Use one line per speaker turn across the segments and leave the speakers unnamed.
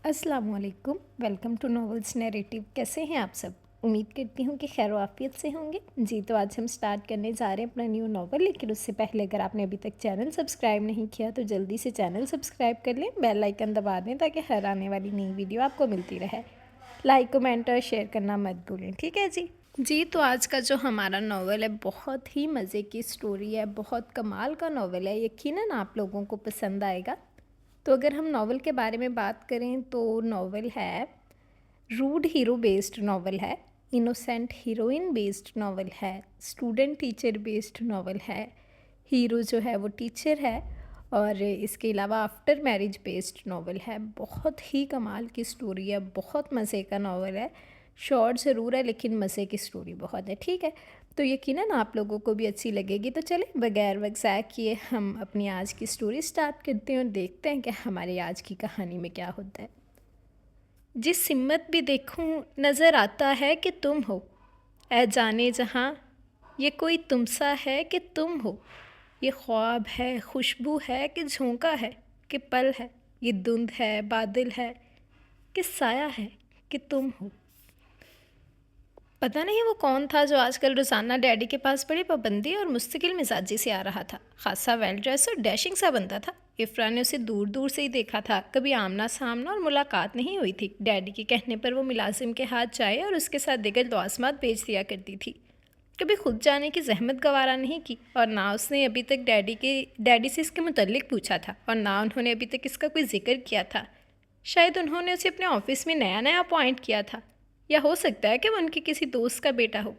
अस्सलामुअलैकुम, welcome to novels narrative. कैसे हैं आप सब? उम्मीद करती हूँ कि खैर आफियत से होंगे। जी, तो आज हम स्टार्ट करने जा रहे हैं अपना न्यू नॉवल, लेकिन उससे पहले अगर आपने अभी तक चैनल सब्सक्राइब नहीं किया तो जल्दी से चैनल सब्सक्राइब कर लें, बेल आइकन दबा दें ताकि हर आने वाली नई वीडियो आपको मिलती रहे। लाइक, कमेंट और शेयर करना मत भूलें, ठीक है जी। जी, तो आज का जो हमारा नॉवल है बहुत ही मज़े की स्टोरी है, बहुत कमाल का नॉवल है। यकीनन आप लोगों को पसंद आएगा। तो अगर हम नॉवल के बारे में बात करें तो नॉवल है रूड हीरो बेस्ड नॉवल है, इनोसेंट हीरोइन बेस्ड नॉवल है, स्टूडेंट टीचर बेस्ड नॉवल है। हीरो जो है वो टीचर है और इसके अलावा आफ्टर मैरिज बेस्ड नॉवल है। बहुत ही कमाल की स्टोरी है, बहुत मज़े का नॉवल है। शॉर्ट ज़रूर है लेकिन मज़े की स्टोरी बहुत है, ठीक है। तो यकीनन आप लोगों को भी अच्छी लगेगी। तो चलें बगैर वक्त ज़ाया किए हम अपनी आज की स्टोरी स्टार्ट करते हैं और देखते हैं कि हमारी आज की कहानी में क्या होता है। जिस सिम्मत भी देखूं नज़र आता है कि तुम हो, ऐ जाने जहाँ ये कोई तुमसा है कि तुम हो। ये ख्वाब है, खुशबू है कि झोंका है, कि पल है, ये धुंध है, बादल है, कि साया है, कि तुम हो। पता नहीं वो कौन था जो आजकल रोज़ाना डैडी के पास बड़ी पाबंदी और मुस्तकिल मिजाजी से आ रहा था। खासा वेल ड्रेस और डैशिंग सा बनता था। इफ्रा ने उसे दूर दूर से ही देखा था, कभी आमना सामना और मुलाकात नहीं हुई थी। डैडी के कहने पर वो मुलाजिम के हाथ चाय और उसके साथ दिगर लवाजमात बेच दिया करती थी। कभी खुद जाने की जहमत गवारा नहीं की और ना उसने अभी तक डैडी से इसके मुतल्लिक पूछा था और ना उन्होंने अभी तक इसका कोई जिक्र किया था। शायद उन्होंने उसे अपने ऑफिस में नया नया अपॉइंट किया था, या हो सकता है कि वो उनके किसी दोस्त का बेटा हो।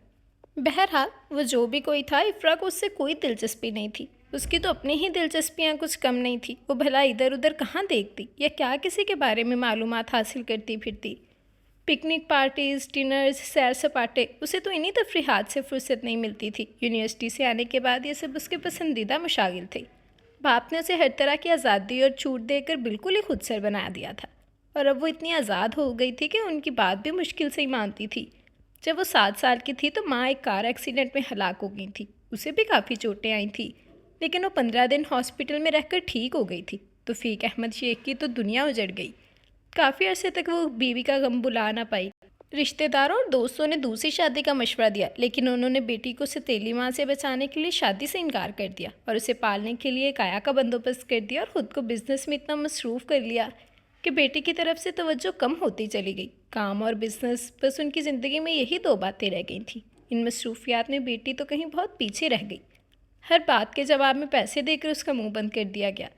बहरहाल वो जो भी कोई था, इफ्रा को उससे कोई दिलचस्पी नहीं थी। उसकी तो अपनी ही दिलचस्पियाँ कुछ कम नहीं थी। वो भला इधर उधर कहाँ देखती या क्या किसी के बारे में मालूमात हासिल करती फिरती। पिकनिक पार्टीज़, डिनर्स, सैर सपाटे, उसे तो इन्हीं तफरीहात से फुर्सत नहीं मिलती थी। यूनिवर्सिटी से आने के बाद ये सब उसके पसंदीदा मशागिल थे। बाप ने उसे हर तरह की आज़ादी और छूट देकर बिल्कुल ही खुदसर बना दिया था और अब वो इतनी आज़ाद हो गई थी कि उनकी बात भी मुश्किल से ही मानती थी। जब वो 7 साल की थी तो माँ एक कार एक्सीडेंट में हलाक हो गई थी। उसे भी काफ़ी चोटें आई थी, लेकिन वो 15 दिन हॉस्पिटल में रहकर ठीक हो गई थी। तो फ़ीक अहमद शेख की तो दुनिया उजड़ गई। काफ़ी अरसे तक वो बीवी का गम बुला ना पाई। रिश्तेदारों और दोस्तों ने दूसरी शादी का मशवरा दिया, लेकिन उन्होंने बेटी को सतीली माँ से बचाने के लिए शादी से इनकार कर दिया और उसे पालने के लिए काया का बंदोबस्त कर दिया और ख़ुद को बिजनेस में इतना मसरूफ़ कर लिया कि बेटी की तरफ से तवज्जो कम होती चली गई। काम और बिजनेस, बस उनकी ज़िंदगी में यही दो बातें रह गई थीं। इन मसरूफियात में बेटी तो कहीं बहुत पीछे रह गई। हर बात के जवाब में पैसे देकर उसका मुंह बंद कर दिया गया।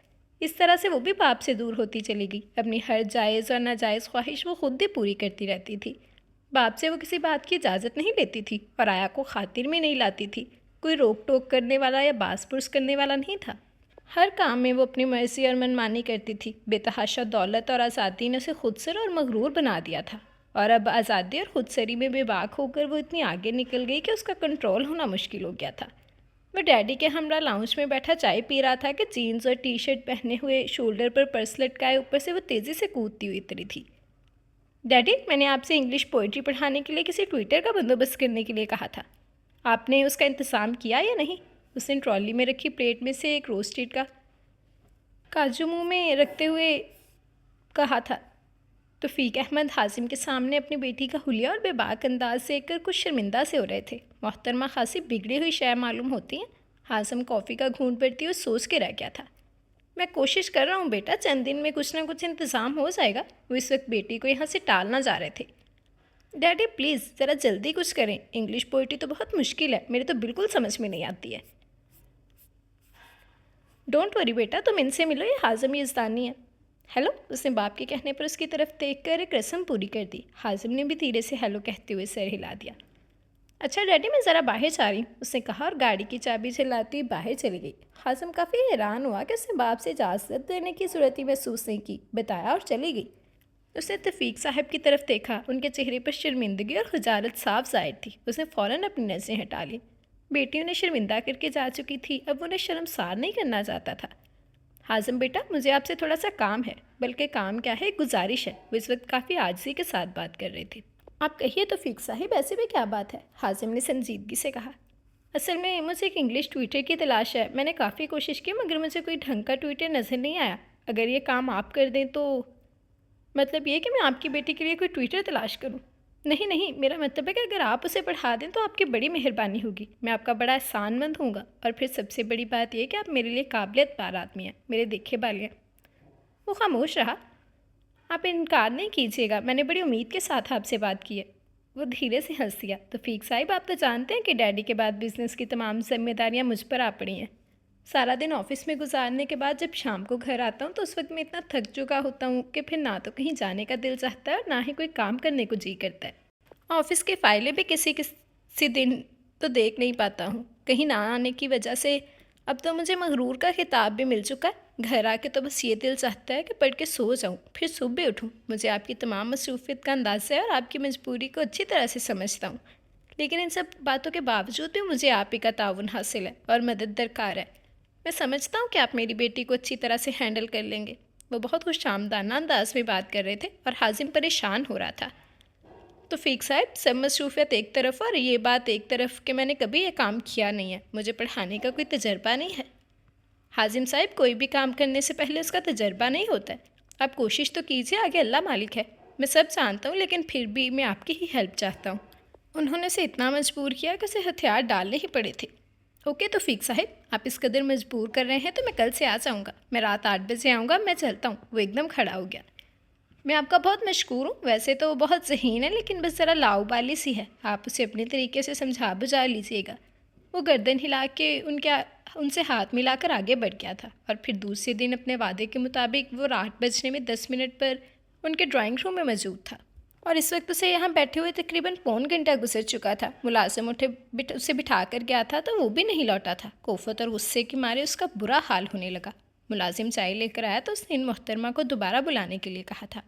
इस तरह से वो भी बाप से दूर होती चली गई। अपनी हर जायज़ और नाजायज़ ख्वाहिश वो खुद ही पूरी करती रहती थी। बाप से वो किसी बात की इजाज़त नहीं लेती थी और आया को खातिर में नहीं लाती थी। कोई रोक टोक करने वाला या बास पुरस करने वाला नहीं था। हर काम में वो अपनी मर्जी और मनमानी करती थी। बेतहाशा दौलत और आज़ादी ने उसे खुदसर और मगरूर बना दिया था और अब आज़ादी और खुदसरी में बेबाक होकर वो इतनी आगे निकल गई कि उसका कंट्रोल होना मुश्किल हो गया था। वह डैडी के हमरा लाउंज में बैठा चाय पी रहा था कि जीन्स और टी शर्ट पहने हुए, शोल्डर पर पर्स लटकाए, ऊपर से वो तेज़ी से कूदती हुई उतरी थी। डैडी, मैंने आपसे इंग्लिश पोइट्री पढ़ाने के लिए किसी ट्विटर का बंदोबस्त करने के लिए कहा था। आपने उसका इंतज़ाम किया या नहीं? उसने ट्रॉली में रखी प्लेट में से एक रोस्टेड का काजू मुंह में रखते हुए कहा था। तो फ़ीक अहमद हाजिम के सामने अपनी बेटी का हुलिया और बेबाक अंदाज से कर कुछ शर्मिंदा से हो रहे थे। मोहतरमा खासी बिगड़ी हुई शय मालूम होती हैं। हाजिम कॉफ़ी का घूंट भरती हुए सोच के रह गया था। मैं कोशिश कर रहा हूँ बेटा, चंद दिन में कुछ ना कुछ इंतज़ाम हो जाएगा। वो इस वक्त बेटी को यहाँ से टालना जा रहे थे। डैडी प्लीज़ ज़रा जल्दी कुछ करें, इंग्लिश पोइट्री तो बहुत मुश्किल है, मेरे तो बिल्कुल समझ में नहीं आती है। डोंट वरी बेटा, तुम इनसे मिलो, ये हाजिम यज़दानी है। हेलो, उसने बाप के कहने पर उसकी तरफ देख कर एक रस्म पूरी कर दी। हाजिम ने भी धीरे से हेलो कहते हुए सर हिला दिया। अच्छा डैडी, मैं ज़रा बाहर जा रही हूँ, उसने कहा और गाड़ी की चाबी चलाती बाहर चली गई। हाजिम काफ़ी हैरान हुआ कि उसने बाप से इजाज़त देने की ज़रूरत ही महसूस नहीं की। बताया और चली गई। उसने तफीक साहब की तरफ देखा। उनके चेहरे पर शर्मिंदगी और खजालत साफ ज़ाहिर थी। उसने फ़ौरन अपनी नज़रें हटा ली। बेटी उन्हें शर्मिंदा करके जा चुकी थी, अब उन्हें शर्मसार नहीं करना चाहता था। हाजिम बेटा, मुझे आपसे थोड़ा सा काम है। बल्कि काम क्या है, एक गुजारिश है। वो इस वक्त काफ़ी आजिज़ी के साथ बात कर रहे थे। आप कहिए तो फ़ीक साहिब, ऐसे में क्या बात है? हाजिम ने संजीदगी से कहा। असल में मुझे एक इंग्लिश ट्विटर की तलाश है। मैंने काफ़ी कोशिश की मगर मुझे कोई ढंग का ट्विटर नज़र नहीं आया। अगर ये काम आप कर दें तो। मतलब ये कि मैं आपकी बेटी के लिए कोई ट्विटर तलाश करूं? नहीं नहीं, मेरा मतलब है कि अगर आप उसे पढ़ा दें तो आपकी बड़ी मेहरबानी होगी। मैं आपका बड़ा एहसानमंद हूँगा। और फिर सबसे बड़ी बात यह कि आप मेरे लिए काबिलियत पार आदमी हैं, मेरे देखे बाली हैं। वो खामोश रहा। आप इनकार नहीं कीजिएगा, मैंने बड़ी उम्मीद के साथ आपसे बात की है। वो धीरे से हंस दिया। तौफीक साहिब, आप तो जानते हैं कि डैडी के बाद बिजनेस की तमाम जिम्मेदारियां मुझ पर आ पड़ी हैं। सारा दिन ऑफिस में गुजारने के बाद जब शाम को घर आता हूँ तो उस वक्त मैं इतना थक चुका होता हूँ कि फिर ना तो कहीं जाने का दिल चाहता है और ना ही कोई काम करने को जी करता है। ऑफिस के फाइलें भी किसी किसी दिन तो देख नहीं पाता हूँ, कहीं ना आने की वजह से। अब तो मुझे मगरूर का खिताब भी मिल चुका है। घर आके तो बस ये दिल चाहता है कि पढ़ के सो जाऊँ, फिर सुबह उठूँ। मुझे आपकी तमाम मसरूफियत का अंदाज़ा है और आपकी मजबूरी को अच्छी तरह से समझता हूँ, लेकिन इन सब बातों के बावजूद भी मुझे आप ही का ताउन हासिल है और मदद दरकार है। मैं समझता हूँ कि आप मेरी बेटी को अच्छी तरह से हैंडल कर लेंगे। वो बहुत खुशामदाना अंदाज में बात कर रहे थे और हाजिम परेशान हो रहा था। तो फ़ीक साहब, सब मसरूफियत एक तरफ और ये बात एक तरफ कि मैंने कभी ये काम किया नहीं है, मुझे पढ़ाने का कोई तजर्बा नहीं है। हाजिम साहब, कोई भी काम करने से पहले उसका तजर्बा नहीं होता है। आप कोशिश तो कीजिए, आगे अल्लाह मालिक है। मैं सब जानता हूँ, लेकिन फिर भी मैं आपकी ही हेल्प चाहता हूँ। उन्होंने उसे इतना मजबूर किया कि उसे हथियार डालने ही पड़े थे। ओके तो फ़ीक साहब, आप इस कदर मजबूर कर रहे हैं तो मैं कल से आ जाऊँगा। मैं रात 8 बजे आऊँगा। मैं चलता हूँ। वो एकदम खड़ा हो गया। मैं आपका बहुत मशकूर हूँ। वैसे तो वो बहुत ज़हीन है, लेकिन बस ज़रा लाउबाली सी है। आप उसे अपने तरीके से समझा बुझा लीजिएगा। वो गर्दन हिला के उनसे हाथ मिलाकर आगे बढ़ गया था और फिर दूसरे दिन अपने वादे के मुताबिक वो 8 बजने में 10 मिनट पर उनके ड्राइंग रूम में मौजूद था। और इस वक्त उसे यहाँ बैठे हुए तकरीबन पौन घंटा गुजर चुका था। मुलाजिम उसे बिठा कर गया था तो वो भी नहीं लौटा था। कोफत और गुस्से के मारे उसका बुरा हाल होने लगा। मुलाजिम चाय लेकर आया तो उसने इन मोहतरमा को दोबारा बुलाने के लिए कहा था।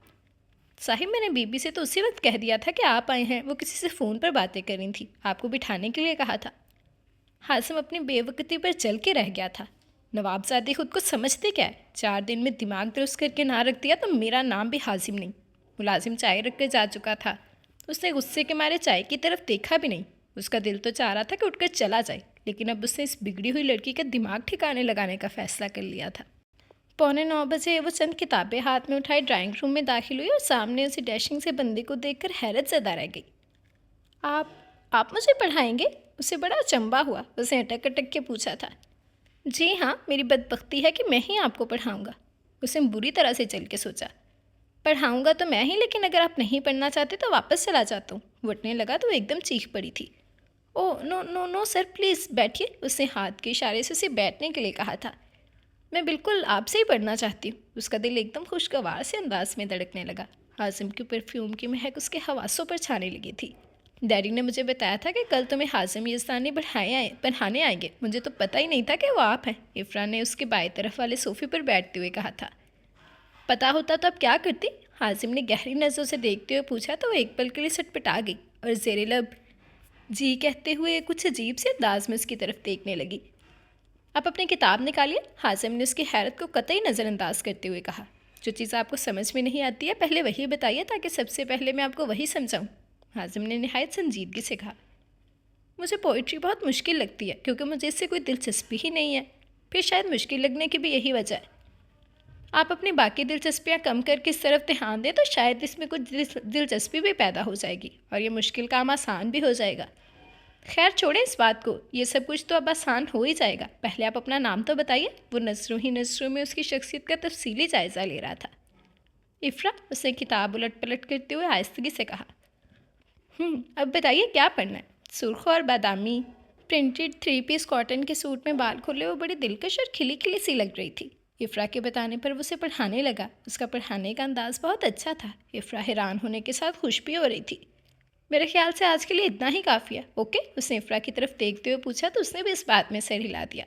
साहिब, मैंने बीबी से तो उसी वक्त कह दिया था कि आप आए हैं। वो किसी से फ़ोन पर बातें कर रही थी। आपको बिठाने के लिए कहा था। हासिम अपनी बेवकूफ़ी पर चल के रह गया था। नवाबजादी खुद को समझते क्या है? 4 दिन में दिमाग दुरुस्त करके ना रख दिया तो मेरा नाम भी हाजिम नहीं। मुलाजिम चाय रख कर जा चुका था। उसने गुस्से के मारे चाय की तरफ देखा भी नहीं। उसका दिल तो चाह रहा था कि उठकर चला जाए, लेकिन अब उसने इस बिगड़ी हुई लड़की का दिमाग ठिकाने लगाने का फ़ैसला कर लिया था। 8:45 बजे वो चंद किताबें हाथ में उठाए ड्राइंग रूम में दाखिल हुई और सामने उसी डैशिंग से बंदे को देखकर हैरत ज़दा रह गई। आप मुझे पढ़ाएंगे? उसे बड़ा अचंभा हुआ। उसने अटक अटक के पूछा था। जी हाँ, मेरी बदबख्ती है कि मैं ही आपको पढ़ाऊँगा। उसने बुरी तरह से चल के सोचा। पढ़ाऊँगा तो मैं ही, लेकिन अगर आप नहीं पढ़ना चाहते तो वापस चला जाता हूँ। वो उठने लगा तो वो एकदम चीख पड़ी थी। Oh no no no sir, please बैठिए। उसने हाथ के इशारे से उसे बैठने के लिए कहा था। मैं बिल्कुल आपसे ही पढ़ना चाहती हूँ। उसका दिल एकदम खुशगवार से अंदाज में धड़कने लगा। हाजिम की परफ्यूम की महक उसके हवासों पर छाने लगी थी। डैडी ने मुझे बताया था कि कल तुम्हें हाजिम यज़दानी पढ़ाने आएंगे। मुझे तो पता ही नहीं था कि वो आप हैं। इफ़रा ने उसके बाएं तरफ वाले सोफ़े पर बैठते हुए कहा था। पता होता तो अब क्या करती? हाजिम ने गहरी नज़रों से देखते हुए पूछा तो वो एक पल के लिए सटपटा गई और ज़ेरे लब जी कहते हुए कुछ अजीब से अंदाज में उसकी तरफ देखने लगी। आप अपनी किताब निकालिए। हाजिम ने उसकी हैरत को कतई नज़रअंदाज करते हुए कहा। जो चीज़ आपको समझ में नहीं आती है पहले वही बताइए, ताकि सबसे पहले मैं आपको वही समझाऊँ। हाजिम ने नहायत संजीदगी से कहा। मुझे पोइट्री बहुत मुश्किल लगती है क्योंकि मुझे इससे कोई दिलचस्पी ही नहीं है। फिर शायद मुश्किल लगने की भी यही वजह है। आप अपनी बाकी दिलचस्पियाँ कम करके इस तरफ ध्यान दें तो शायद इसमें कुछ दिलचस्पी भी पैदा हो जाएगी और ये मुश्किल काम आसान भी हो जाएगा। खैर छोड़ें इस बात को, ये सब कुछ तो अब आसान हो ही जाएगा। पहले आप अपना नाम तो बताइए। वो नज़रों ही नज़रों में उसकी शख्सियत का तफसीली जायज़ा ले रहा था। इफ़रा, उसने किताब उलट पलट करते हुए आहिस्तगी से कहा। अब बताइए क्या पढ़ना है? सुर्ख और बादामी प्रिंटेड 3 पीस कॉटन के सूट में बाल खोले वो बड़ी दिलकश और खिली खिली सी लग रही थी। इफ़रा के बताने पर वो उसे पढ़ाने लगा। उसका पढ़ाने का अंदाज़ बहुत अच्छा था। इफ़रा हैरान होने के साथ खुश भी हो रही थी। मेरे ख्याल से आज के लिए इतना ही काफ़ी है। ओके, उसने इफ़रा की तरफ देखते हुए पूछा तो उसने भी इस बात में सिर हिला दिया।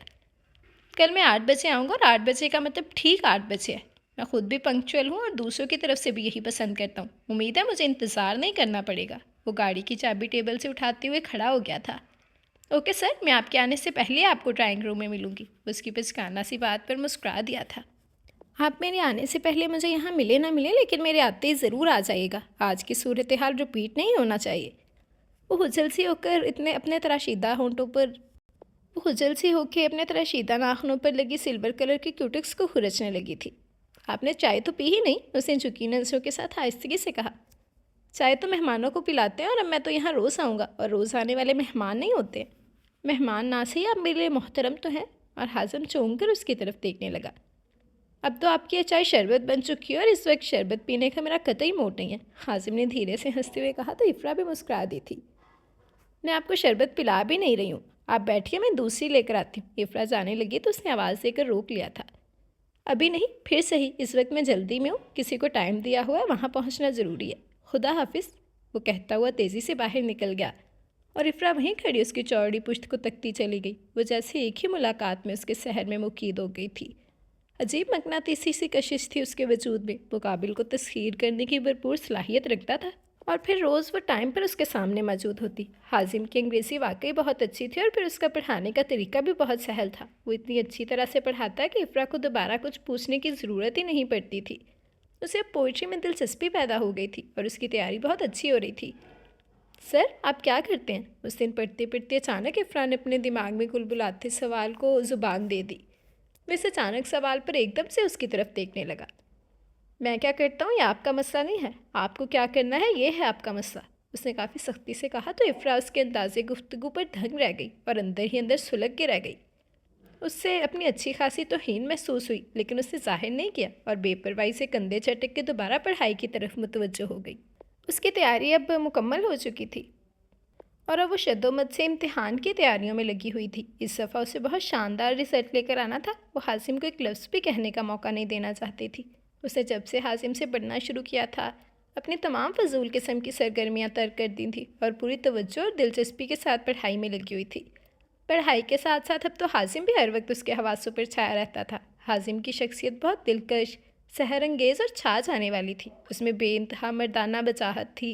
कल मैं 8 बजे आऊँगा और 8 बजे का मतलब ठीक 8 बजे है। मैं खुद भी पंक्चुअल हूँ और दूसरों की तरफ से भी यही पसंद करता हूँ। उम्मीद है मुझे इंतज़ार नहीं करना पड़ेगा। वो गाड़ी की चाबी टेबल से उठाते हुए खड़ा हो गया था। ओके सर, मैं आपके आने से पहले आपको ड्राइंग रूम में मिलूँगी। उसकी बचकाना सी बात पर मुस्कुरा दिया था। आप मेरे आने से पहले मुझे यहाँ मिले ना मिले, लेकिन मेरे आते ही ज़रूर आ जाइएगा। आज की सूरत हाल रिपीट नहीं होना चाहिए। वो हुजल सी होकर इतने अपने तराशीदा होंठों पर वो हुजल सी होकर अपने तराशीदा नाखनों पर लगी सिल्वर कलर की क्यूटिक्स को खुरचने लगी थी। आपने चाय तो पी ही नहीं, उसने झुकी नज़रों के साथ आहिस्तगी से कहा। चाय तो मेहमानों को पिलाते हैं और अब मैं तो यहाँ रोज़ आऊँगा, और रोज़ आने वाले मेहमान नहीं होते। मेहमान ना सही, आप मेरे लिए मोहतरम तो हैं। और हाजिम चौंक कर उसकी तरफ देखने लगा। अब तो आपकी ये चाय शरबत बन चुकी है और इस वक्त शरबत पीने का मेरा कतई मूड नहीं है, हाजिम ने धीरे से हंसते हुए कहा तो इफ़रा भी मुस्कुरा दी थी। मैं आपको शरबत पिला भी नहीं रही हूँ, आप बैठिए, मैं दूसरी लेकर आती हूँ। इफ़रा जाने लगी तो उसने आवाज़ देकर रोक लिया था। अभी नहीं, फिर सही, इस वक्त मैं जल्दी में हूँ, किसी को टाइम दिया हुआ है, वहाँ पहुँचना ज़रूरी है। खुदा हाफिज़, वो कहता हुआ तेज़ी से बाहर निकल गया और इफ़रा वहीं खड़ी उसकी चौड़ी पुश्त को तकती चली गई। वो जैसे एक ही मुलाकात में उसके शहर में मुकीद हो गई थी। अजीब मकनातीसी सी कशिश थी उसके वजूद में। वो काबिल को तस्खीर करने की भरपूर सलाहियत रखता था और फिर रोज़ वो टाइम पर उसके सामने मौजूद होती। हाजिम की अंग्रेज़ी वाकई बहुत अच्छी थी और फिर उसका पढ़ाने का तरीका भी बहुत सहल था। वो इतनी अच्छी तरह से पढ़ाता कि इफ़रा को दोबारा कुछ पूछने की ज़रूरत ही नहीं पड़ती थी। उसे अब पोइट्री में दिलचस्पी पैदा हो गई थी और उसकी तैयारी बहुत अच्छी हो रही थी। सर, आप क्या करते हैं? उस दिन पढ़ते पढ़ते अचानक इफ़रा ने अपने दिमाग में कुलबुलाते सवाल को ज़ुबान दे दी। वो इस अचानक सवाल पर एकदम से उसकी तरफ देखने लगा। मैं क्या करता हूँ ये आपका मसला नहीं है, आपको क्या करना है ये है आपका मसला, उसने काफ़ी सख्ती से कहा तो इफ़रा उसके अंदाज़े गुफ्तगू पर दंग रह गई और अंदर ही अंदर सुलग के रह गई। उससे अपनी अच्छी खासी तो हीन महसूस हुई, लेकिन उसने जाहिर नहीं किया और बेपरवाही से कंधे झटक के दोबारा पढ़ाई की तरफ मुतवज्जो हो गई। उसकी तैयारी अब मुकम्मल हो चुकी थी और अब वो शद्दोमद से इम्तिहान की तैयारियों में लगी हुई थी। इस दफ़ा उसे बहुत शानदार रिजल्ट लेकर आना था। वो हासिम को एक लफ्ज़ भी कहने का मौका नहीं देना चाहती थी। उसने जब से हासिम से पढ़ना शुरू किया था अपनी तमाम फजूल किस्म की सरगर्मियाँ तर्क कर दी थी और पूरी तवज्जो और दिलचस्पी के साथ पढ़ाई में लगी हुई थी। पढ़ाई के साथ साथ अब तो हासिम भी हर वक्त उसके हवासों पर छाया रहता था। हासिम की शख्सियत बहुत दिलकश, सहरंगेज़ और छा जाने वाली थी। उसमें बेइंतहा मर्दाना बचाहत थी।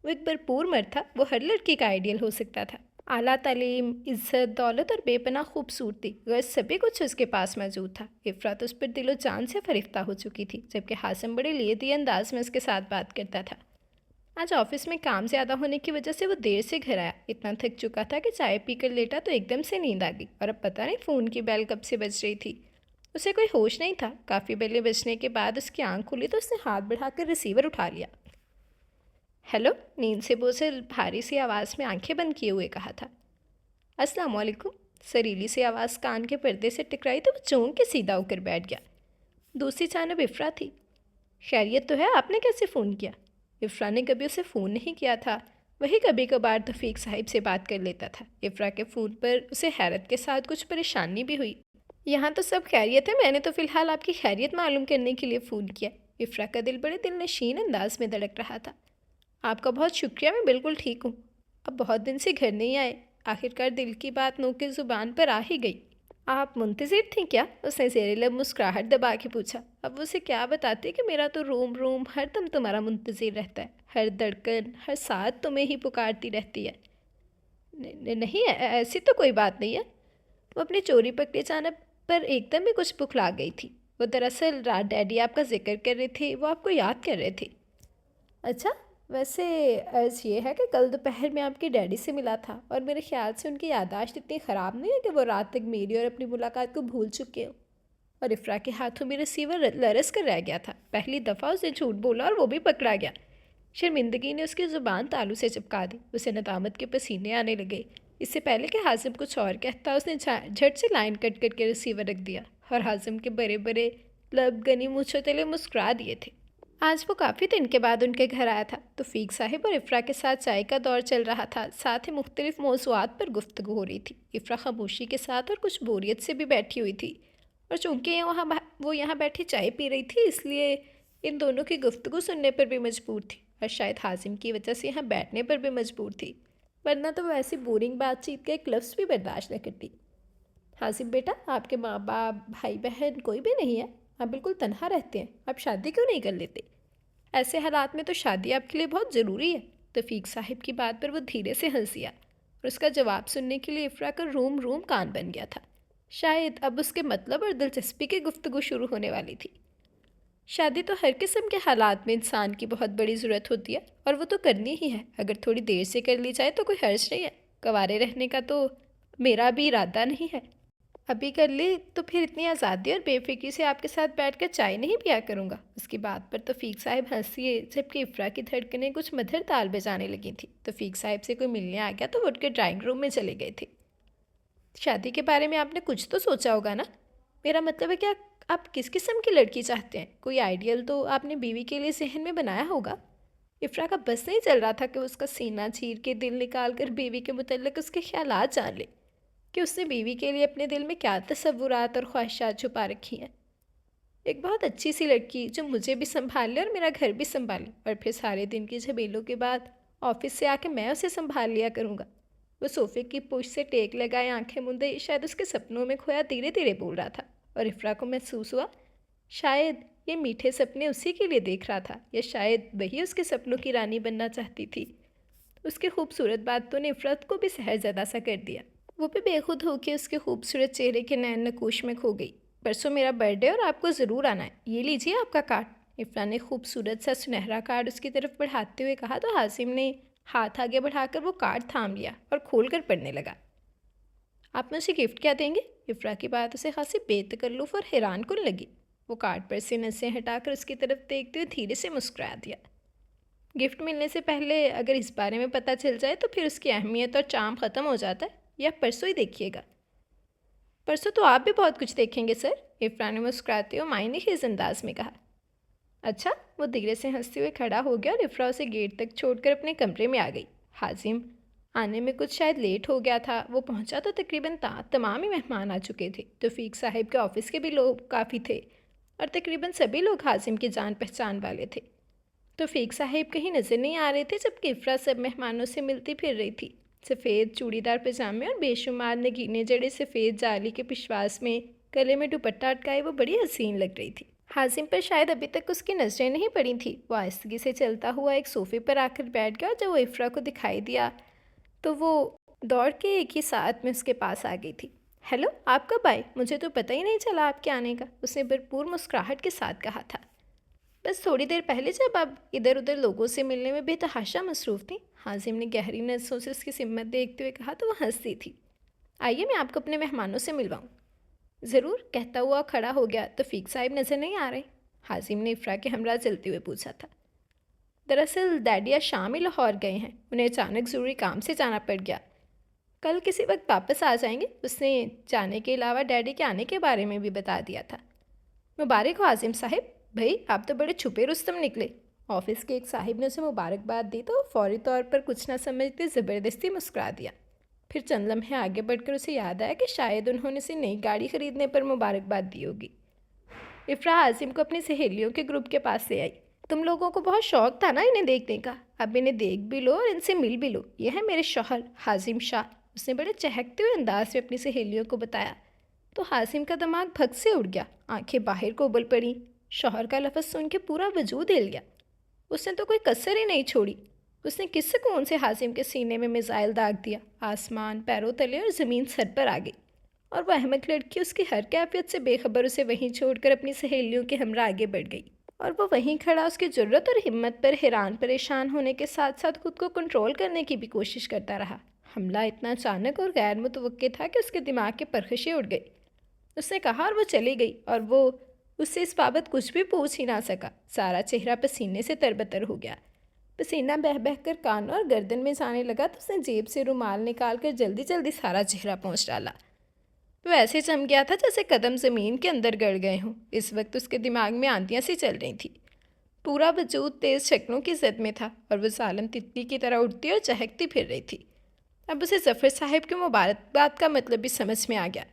वो एक भरपूर मर्द था। वो हर लड़की का आइडियल हो सकता था। आला तालीम, इज़्ज़त, दौलत और बेपनाह खूबसूरती, गर्ज सभी कुछ उसके पास मौजूद था। इफ़रा तो उस पर दिलो जान से फरिफ्ता हो चुकी थी, जबकि हासिम बड़े लिए दिए अंदाज में उसके साथ बात करता था। आज ऑफिस में काम ज़्यादा होने की वजह से वो देर से घर आया। इतना थक चुका था कि चाय पीकर लेटा तो एकदम से नींद आ गई और अब पता नहीं फ़ोन की बेल कब से बज रही थी। उसे कोई होश नहीं था। काफ़ी बेलें बजने के बाद उसकी आंख खुली तो उसने हाथ बढ़ाकर रिसीवर उठा लिया। हेलो, नींद से बोझ भारी सी आवाज़ में आंखें बंद किए हुए कहा था। अस्सलाम वालेकुम। सरीली सी आवाज़ कान के पर्दे से टकराई तो वो चौंक के सीधा होकर बैठ गया। दूसरी जानब इफ़रा थी। खैरियत तो है, आपने कैसे फ़ोन किया? इफ़रा ने कभी उसे फ़ोन नहीं किया था। वही कभी कभार तौफीक साहिब से बात कर लेता था। इफ़रा के फ़ोन पर उसे हैरत के साथ कुछ परेशानी भी हुई। यहाँ तो सब खैरियत है, मैंने तो फ़िलहाल आपकी खैरियत मालूम करने के लिए फ़ोन किया। इफ़रा का दिल बड़े दिलनशीन अंदाज में धड़क रहा था। आपका बहुत शुक्रिया, मैं बिल्कुल ठीक हूँ। अब बहुत दिन से घर नहीं आए। आखिरकार दिल की बात मुँह की ज़ुबान पर आ ही गई। आप मुंतज़िर थीं क्या? उसने ज़ेरे लब मुस्कुराहट दबा के पूछा। अब वो उसे क्या बताते कि मेरा तो रोम रोम हर दम तुम्हारा मुंतज़िर रहता है, हर धड़कन हर साथ तुम्हें ही पुकारती रहती है। नहीं, ऐसी तो कोई बात नहीं है। वो अपनी चोरी पकड़े जाने पर एकदम ही कुछ बुखला गई थी। वो दरअसल रात डैडी आपका जिक्र कर रहे थे, वो आपको याद कर रहे थे। अच्छा, वैसे अर्ज़ ये है कि कल दोपहर में आपके डैडी से मिला था और मेरे ख्याल से उनकी याददाश्त इतनी ख़राब नहीं है कि वो रात तक मेरी और अपनी मुलाकात को भूल चुके हो। और इफ़रा के हाथों में रिसीवर लरस कर रह गया था। पहली दफ़ा उसने झूठ बोला और वो भी पकड़ा गया। शर्मिंदगी ने उसकी ज़ुबान तालू से चिपका दी। उसे नदामत के पसीने आने लगे। इससे पहले कि हाजिम कुछ और कहता उसने झट से लाइन कट करके रिसीवर रख दिया और हाजिम के बड़े बड़े लब गनी मूँछों तले मुस्कुरा दिए थे। आज वो काफ़ी दिन के बाद उनके घर आया था। तो फ़ीक साहिब और इफ़रा के साथ चाय का दौर चल रहा था। साथ ही मुख्तलिफ़ मौज़ूआत पर गुफ्तगू हो रही थी। इफ़रा खामोशी के साथ और कुछ बोरियत से भी बैठी हुई थी और चूँकि वो यहाँ बैठी चाय पी रही थी, इसलिए इन दोनों की गुफ्तगू सुनने पर भी मजबूर थी और शायद हाजिम की वजह से यहाँ बैठने पर भी मजबूर थी, वरना तो वो ऐसी बोरिंग बातचीत का एक लफ्ज़ भी बर्दाश्त न करती। हाजिम बेटा, आपके माँ बाप भाई बहन कोई भी नहीं है? आप बिल्कुल तन्हा रहते हैं। आप शादी क्यों नहीं कर लेते? ऐसे हालात में तो शादी आपके लिए बहुत ज़रूरी है। तौफीक साहिब की बात पर वो धीरे से हंस दिया और उसका जवाब सुनने के लिए इफ़रा का रोम रोम कान बन गया था। शायद अब उसके मतलब और दिलचस्पी की गुफ्तगू शुरू होने वाली थी। शादी तो हर किस्म के हालात में इंसान की बहुत बड़ी ज़रूरत होती है और वो तो करनी ही है। अगर थोड़ी देर से कर ली जाए तो कोई हर्ज नहीं है। कंवारे रहने का तो मेरा भी इरादा नहीं है। अभी कर ली तो फिर इतनी आज़ादी और बेफिक्री से आपके साथ बैठकर चाय नहीं पिया करूँगा। उसकी बात पर तौफीक साहब हंसी, जबकि इफ़रा की धड़कनें कुछ मधुर ताल बजाने लगी थी। तौफीक साहब से कोई मिलने आ गया तो वो उठकर ड्राइंग रूम में चले गए थे। शादी के बारे में आपने कुछ तो सोचा होगा ना? मेरा मतलब है कि आप किस किस्म की लड़की चाहते हैं? कोई आइडियल तो आपने बीवी के लिए जहन में बनाया होगा। इफ़रा का बस नहीं चल रहा था कि वो उसका सीना चीर के दिल निकाल कर बीवी के मुतल्लिक उसके ख्यालात जान ले, कि उसने बीवी के लिए अपने दिल में क्या तसव्वुरात और ख्वाहिशात छुपा रखी हैं। एक बहुत अच्छी सी लड़की जो मुझे भी संभाल ले और मेरा घर भी संभाले, और फिर सारे दिन की झमेलों के बाद ऑफिस से आके मैं उसे संभाल लिया करूँगा। वो सोफे की पुश से टेक लगाए आंखें मूंदे शायद उसके सपनों में खोया धीरे धीरे बोल रहा था, और इफ़रा को महसूस हुआ शायद ये मीठे सपने उसी के लिए देख रहा था, या शायद वही उसके सपनों की रानी बनना चाहती थी। उसकी खूबसूरत बातों ने इफ़रत को भी सहरज़दा सा कर दिया। वो भी बेखुद होकर उसके खूबसूरत चेहरे के नैन नकोश में खो गई। परसों मेरा बर्थडे और आपको ज़रूर आना है, ये लीजिए आपका कार्ड। इफ़रा ने खूबसूरत सा सुनहरा कार्ड उसकी तरफ बढ़ाते हुए कहा तो हासिम ने हाथ आगे बढ़ाकर वो कार्ड थाम लिया और खोल कर पढ़ने लगा। आप मुझे गिफ्ट क्या देंगे? इफ़रा की बात उसे खासी बेतकल्लुफ़ और हैरान कुन लगी। वो कार्ड पर से नसें हटाकर उसकी तरफ देखते हुए धीरे से मुस्कुरा दिया। गिफ्ट मिलने से पहले अगर इस बारे में पता चल जाए तो फिर उसकी अहमियत और चार्म ख़त्म हो जाता है, या परसों ही देखिएगा। परसों तो आप भी बहुत कुछ देखेंगे सर, इफ़रा ने मुस्कुराते हुए मायने खेज अंदाज में कहा। अच्छा, वो धीरे से हंसते हुए खड़ा हो गया और इफ़रा उसे गेट तक छोड़कर अपने कमरे में आ गई। हाजिम आने में कुछ शायद लेट हो गया था। वो पहुंचा तो तकरीबन तमाम ही मेहमान आ चुके थे। तौफीक साहब के ऑफिस के भी लोग काफ़ी थे और तकरीबन सभी लोग हाजिम की जान पहचान वाले थे। तौफीक साहब कहीं नज़र नहीं आ रहे थे, जबकि इफ़रा सब मेहमानों से मिलती फिर रही थी। सफ़ेद चूड़ीदार पजामे और बेशुमार नगीने जड़े सफ़ेद जाली के पिशवास में गले में दुपट्टा अटकाए वो बड़ी हसीन लग रही थी। हाजिम पर शायद अभी तक उसकी नज़रें नहीं पड़ी थी। वो आहिस्तगी से चलता हुआ एक सोफ़े पर आकर बैठ गया। जब वो इफ़रा को दिखाई दिया तो वो दौड़ के एक ही साथ में उसके पास आ गई थी। हेलो, आप कब आए? मुझे तो पता ही नहीं चला आपके आने का, उसने भरपूर मुस्कुराहट के साथ कहा था। बस थोड़ी देर पहले, जब आप इधर उधर लोगों से मिलने में बेतहाशा मसरूफ़ थी। हाजिम ने गहरी नज़रों से उसकी सिम्मत देखते हुए कहा तो वह हंसती थी। आइए मैं आपको अपने मेहमानों से मिलवाऊँ। ज़रूर, कहता हुआ खड़ा हो गया। तौफीक साहब नज़र नहीं आ रहे? हाजिम ने इफ़रा के हमरा चलते हुए पूछा था। दरअसल डैडी आज शाम ही लाहौर गए हैं, उन्हें अचानक ज़रूरी काम से जाना पड़ गया। कल किसी वक्त वापस आ जाएंगे। उसने जाने के अलावा डैडी के आने के बारे में भी बता दिया था। मुबारक हो आज़िम साहिब, भाई आप तो बड़े छुपे रुस्तम निकले। ऑफिस के एक साहिब ने उसे मुबारकबाद दी तो फौरी तौर पर कुछ ना समझते ज़बरदस्ती मुस्कुरा दिया। फिर चंद लम्हे आगे बढ़कर उसे याद आया कि शायद उन्होंने उसे नई गाड़ी खरीदने पर मुबारकबाद दी होगी। इफ़रा आज़िम को अपनी सहेलियों के ग्रुप के पास ले आई। तुम लोगों को बहुत शौक था ना इन्हें देखने का, अब इन्हें देख भी लो और इनसे मिल भी लो। यह है मेरे शौहर हाजिम शाह, उसने बड़े चहकते हुए अंदाज में अपनी सहेलियों को बताया। तो हासिम का दिमाग भग से उड़ गया, आंखें बाहर को उबल पड़ी। शौहर का लफ्ज़ सुन के पूरा वजूद हिल गया। उसने तो कोई कसर ही नहीं छोड़ी। उसने किस सुकून से हासिम के सीने में मिसाइल दाग दिया। आसमान पैरों तले और ज़मीन सर पर आ गई, और वह अहमक लड़की उसकी हर कैफियत से बेखबर उसे वहीं छोड़कर अपनी सहेलियों के हमरा आगे बढ़ गई। और वो वहीं खड़ा उसकी जुर्रत और हिम्मत पर हैरान परेशान होने के साथ साथ खुद को कंट्रोल करने की भी कोशिश करता रहा। हमला इतना अचानक और गैर मुतवक्के था कि उसके दिमाग की परखशें उड़ गई। उसने कहा और वो चली गई, और वो उससे इस बाबत कुछ भी पूछ ही ना सका। सारा चेहरा पसीने से तरबतर हो गया। पसीना बह बह कर कानों और गर्दन में जाने लगा तो उसने जेब से रुमाल निकाल कर जल्दी जल्दी सारा चेहरा पोंछ डाला। वो ऐसे चम गया था जैसे कदम ज़मीन के अंदर गड़ गए हों। इस वक्त उसके दिमाग में आंधियाँ सी चल रही थी। पूरा वजूद तेज़ शक्लों की जद में था, और वह जालिम तितली की तरह उड़ती और चहकती फिर रही थी। अब उसे ज़फ़र साहिब की मुबारकबाद का मतलब भी समझ में आ गया।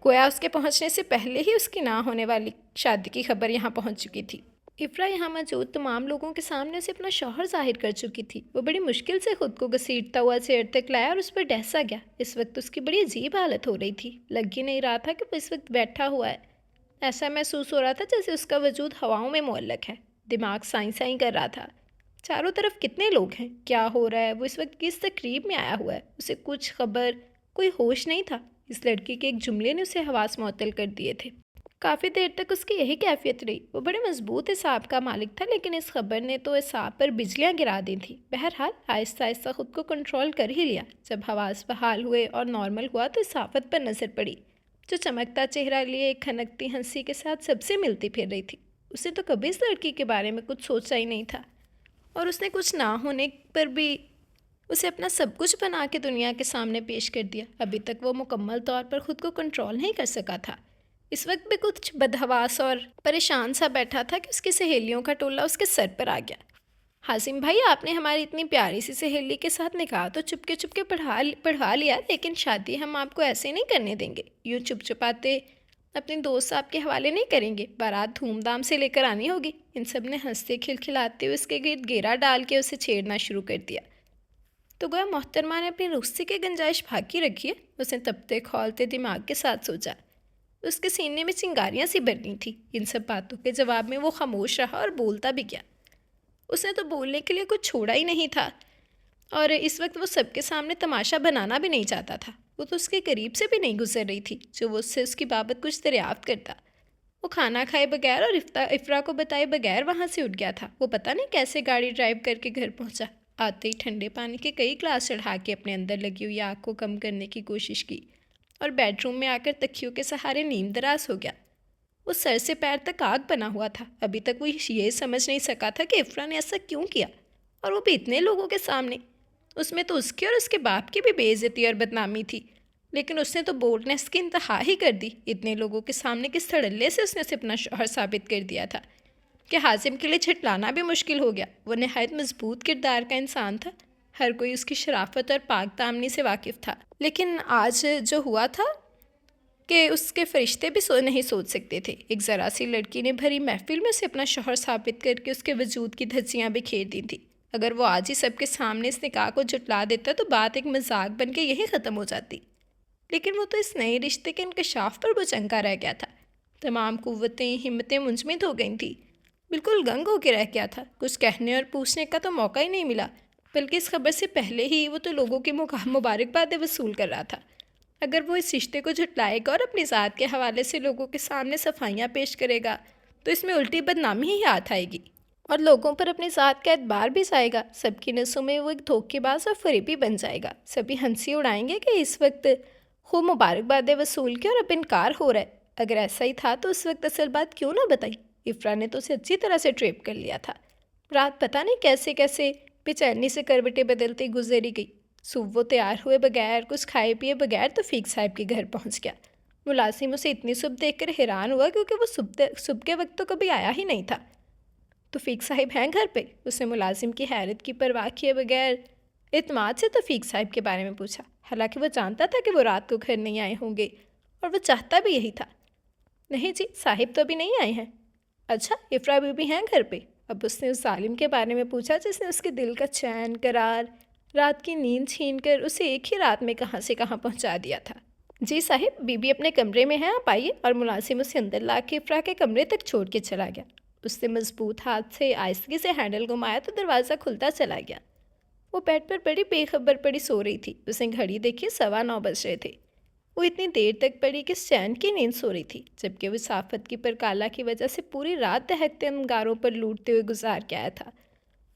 गोया उसके पहुंचने से पहले ही उसकी ना होने वाली शादी की खबर यहाँ पहुंच चुकी थी। इफ़रा यहाँ मौजूद तमाम लोगों के सामने उसे अपना शौहर जाहिर कर चुकी थी। वो बड़ी मुश्किल से खुद को घसीटता हुआ चेयर तक लाया और उस पर डहसा गया। इस वक्त उसकी बड़ी अजीब हालत हो रही थी। लग ही नहीं रहा था कि वो इस वक्त बैठा हुआ है। ऐसा महसूस हो रहा था जैसे उसका वजूद हवाओं में मुअल्लक है। दिमाग साई साई कर रहा था। चारों तरफ कितने लोग हैं, क्या हो रहा है, वो इस वक्त किस तकरीब में आया हुआ है, उसे कुछ खबर, कोई होश नहीं था। इस लड़की के एक जुमले ने उसे हवास मुअत्तल कर दिए थे। काफ़ी देर तक उसकी यही कैफियत रही। वो बड़े मजबूत हिसाब का मालिक था, लेकिन इस खबर ने तो हिसाब पर बिजलियां गिरा दी थी। बहरहाल आहिस्ता आहिस्ता ख़ुद को कंट्रोल कर ही लिया। जब हवास बहाल हुए और नॉर्मल हुआ तो इस आफत पर नज़र पड़ी। जो चमकता चेहरा लिए एक खनकती हंसी के साथ सबसे मिलती फिर रही थी। उसे तो कभी इस लड़की के बारे में कुछ सोचा ही नहीं था, और उसने कुछ ना होने पर भी उसे अपना सब कुछ बना के दुनिया के सामने पेश कर दिया। अभी तक वो मुकम्मल तौर पर खुद को कंट्रोल नहीं कर सका था। इस वक्त भी कुछ बदहवास और परेशान सा बैठा था कि उसकी सहेलियों का टोला उसके सर पर आ गया। हासिम भाई, आपने हमारी इतनी प्यारी सी सहेली के साथ निकाह तो चुपके चुपके पढ़वा लिया, लेकिन शादी हम आपको ऐसे नहीं करने देंगे। यूँ चुप चुपाते अपने दोस्त साहब के हवाले नहीं करेंगे। बारात धूमधाम से लेकर आनी होगी। इन सब ने हंसते खिलखिलाते हुए उसके गिर्द घेरा डाल के उसे छेड़ना शुरू कर दिया। तो गोया मोहतरमा ने अपनी रुस्सी की गुंजाइश बाकी रखी है, उसने तपते खौलते दिमाग के साथ सोचा। उसके सीने में चिंगारियां सी भरनी थी। इन सब बातों के जवाब में वो खामोश रहा और बोलता भी क्या। उसने तो बोलने के लिए कुछ छोड़ा ही नहीं था, और इस वक्त वो सबके सामने तमाशा बनाना भी नहीं चाहता था। वो तो उसके करीब से भी नहीं गुजर रही थी जो वो उससे उसकी बाबत कुछ दरियाफ्त करता। वो खाना खाए बगैर और इफ्रा को बताए बगैर वहाँ से उठ गया था। वो पता नहीं कैसे गाड़ी ड्राइव करके घर पहुँचा। आते ही ठंडे पानी के कई ग्लास चढ़ा के अपने अंदर लगी हुई आग को कम करने की कोशिश की, और बेडरूम में आकर तकियों के सहारे नींद दराज हो गया। वो सर से पैर तक आग बना हुआ था। अभी तक वो ये समझ नहीं सका था कि इफ्रा ने ऐसा क्यों किया, और वो भी इतने लोगों के सामने। उसमें तो उसके और उसके बाप की भी बेइज्जती और बदनामी थी, लेकिन उसने तो बोल्डनेस की इंतहा ही कर दी। इतने लोगों के सामने किस धड़ल्ले से उसने उसे अपना शौहर साबित कर दिया था कि हाजिम के लिए झिटलाना भी मुश्किल हो गया। वो नहायत मजबूत किरदार का इंसान था। हर कोई उसकी शराफत और पाक दामनी से वाकिफ़ था, लेकिन आज जो हुआ था कि उसके फरिश्ते भी नहीं सोच सकते थे। एक ज़रा सी लड़की ने भरी महफिल में उसे अपना शौहर साबित करके उसके वजूद की धज्जियाँ बिखेर दी थी। अगर वो आज ही सबके सामने इस निकाह को जुटला देता तो बात एक मजाक बन के यही ख़त्म हो जाती। लेकिन वो तो इस नए रिश्ते के इंकशाफ पर बुचंका रह गया था। तमाम कुव्वतें हिम्मतें मुंजमद हो गई थी। बिल्कुल गंग होके रह गया था। कुछ कहने और पूछने का तो मौका ही नहीं मिला, बल्कि इस खबर से पहले ही वो तो लोगों की मुबारकबादें वसूल कर रहा था। अगर वो इस रिश्ते को झुटलाएगा और अपनी ज़ात के हवाले से लोगों के सामने सफाइयाँ पेश करेगा तो इसमें उल्टी बदनामी ही हाथ आएगी, और लोगों पर अपनी ज़ात का एतबार भी जाएगा। सबकी नसों में वो एक धोखेबाज और फरेबी बन जाएगा। सभी हंसी उड़ाएंगे कि इस वक्त खूब मुबारकबादें वसूल के और अब इनकार हो रहा है। अगर ऐसा ही था तो उस वक्त असल बात क्यों ना बताई। इफ्रा ने तो उसे अच्छी तरह से ट्रेप कर लिया था। रात पता नहीं कैसे कैसे बेचैनी से करवटें बदलती गुजरी गई। सुबह वो तैयार हुए बगैर कुछ खाए पिए बगैर तौफीक साहब के घर पहुंच गया। मुलाजिम उसे इतनी सुबह देखकर हैरान हुआ, क्योंकि वो सुबह के वक्त तो कभी आया ही नहीं था। तौफीक साहब हैं घर पे? उसने मुलाजिम की हैरत की परवाह किए बगैर इत्मीनान से तौफीक साहब के बारे में पूछा। हालांकि वो जानता था कि वो रात को घर नहीं आए होंगे, और वो चाहता भी यही था। नहीं जी, साहिब तो अभी नहीं आए हैं। अच्छा, इफ्रा बीबी हैं घर पे? अब उसने उस जालिम के बारे में पूछा जिसने उसके दिल का चैन करार रात की नींद छीन कर उसे एक ही रात में कहाँ से कहाँ पहुँचा दिया था। जी साहिब, बीबी अपने कमरे में हैं, आप आइए। और मुलाजिम उसे अंदर ला के इफ्रा के कमरे तक छोड़ के चला गया। उसने मजबूत हाथ से आहिस्तगी से हैंडल घुमाया तो दरवाज़ा खुलता चला गया। वो बेड पर बड़ी बेखबर पड़ी सो रही थी। उसने घड़ी देखी, 9:15 बज रहे थे। वो इतनी देर तक पड़ी कि चैन की नींद सो रही थी, जबकि वो साफत की परकाला की वजह से पूरी रात दहकते अंगारों पर लूटते हुए गुजार के आया था,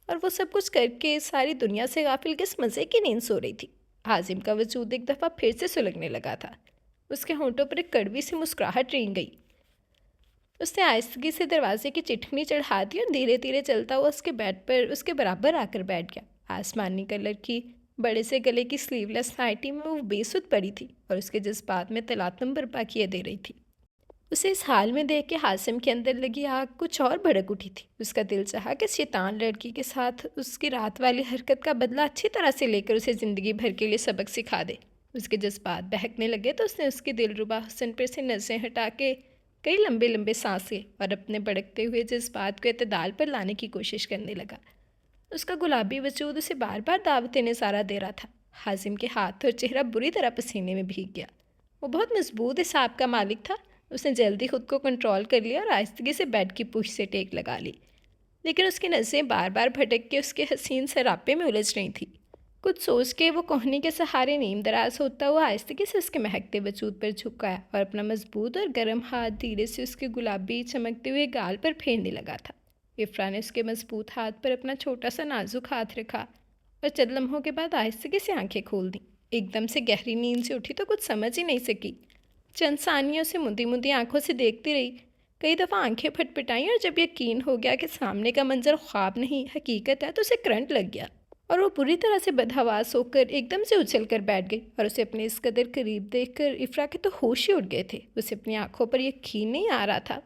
और वो सब कुछ करके सारी दुनिया से गाफिल किस मज़े की नींद सो रही थी। हाजिम का वजूद एक दफ़ा फिर से सुलगने लगा था। उसके होंठों पर एक कड़वी सी मुस्कुराहट रेंग गई। उसने आहिस्तगी से दरवाजे की चिटकनी चढ़ा दी और धीरे धीरे चलता हुआ उसके बेड पर उसके बराबर आकर बैठ गया। आसमानी कलर की बड़े से गले की स्लीवलेस नाइटी में वो बेसुध पड़ी थी और उसके जज्बात में तलातम बर्पा किए दे रही थी। उसे इस हाल में देख के हासिम के अंदर लगी आग कुछ और भड़क उठी थी। उसका दिल चाहा कि शैतान लड़की के साथ उसकी रात वाली हरकत का बदला अच्छी तरह से लेकर उसे ज़िंदगी भर के लिए सबक सिखा दे। उसके जज्बात बहकने लगे तो उसने उसकी दिलरुबा हुस्न पर से नज़रें हटा के कई लंबे लंबे सांस लिए और अपने भड़कते हुए जज्बात को इत्तेदाल पर लाने की कोशिश करने लगा। उसका गुलाबी वजूद उसे बार बार दावतें नज़ारा दे रहा था। हाजिम के हाथ और चेहरा बुरी तरह पसीने में भीग गया। वो बहुत मजबूत हिसाब का मालिक था। उसने जल्दी खुद को कंट्रोल कर लिया और आहिस्तगी से बेड की पूछ से टेक लगा ली, लेकिन उसकी नज़रें बार बार भटक के उसके हसीन सरापे में उलझ रही थी। कुछ सोच के वो कोहनी के सहारे नीम दराज होता हुआ आहिस्तगी से उसके महकते वजूद पर झुकाया और अपना मजबूत और गर्म हाथ धीरे से उसके गुलाबी चमकते हुए गाल पर फेरने लगा था। इफ्रा ने उसके मजबूत हाथ पर अपना छोटा सा नाजुक हाथ रखा और चंद लम्हों के बाद आहिस्तगी से आंखें खोल दी। एकदम से गहरी नींद से उठी तो कुछ समझ ही नहीं सकी। चंद सानियों से मुंदी मुंदी आंखों से देखती रही। कई दफ़ा आंखें फटफटाईं और जब यकीन हो गया कि सामने का मंजर ख्वाब नहीं हकीकत है तो उसे करंट लग गया और वो बुरी तरह से बदहवास होकर एकदम से उछल कर बैठ गई और उसे अपने इस कदर करीब देखकर इफ्रा के तो होश ही उड़ गए थे। उसे अपनी आंखों पर यकीन नहीं आ रहा था।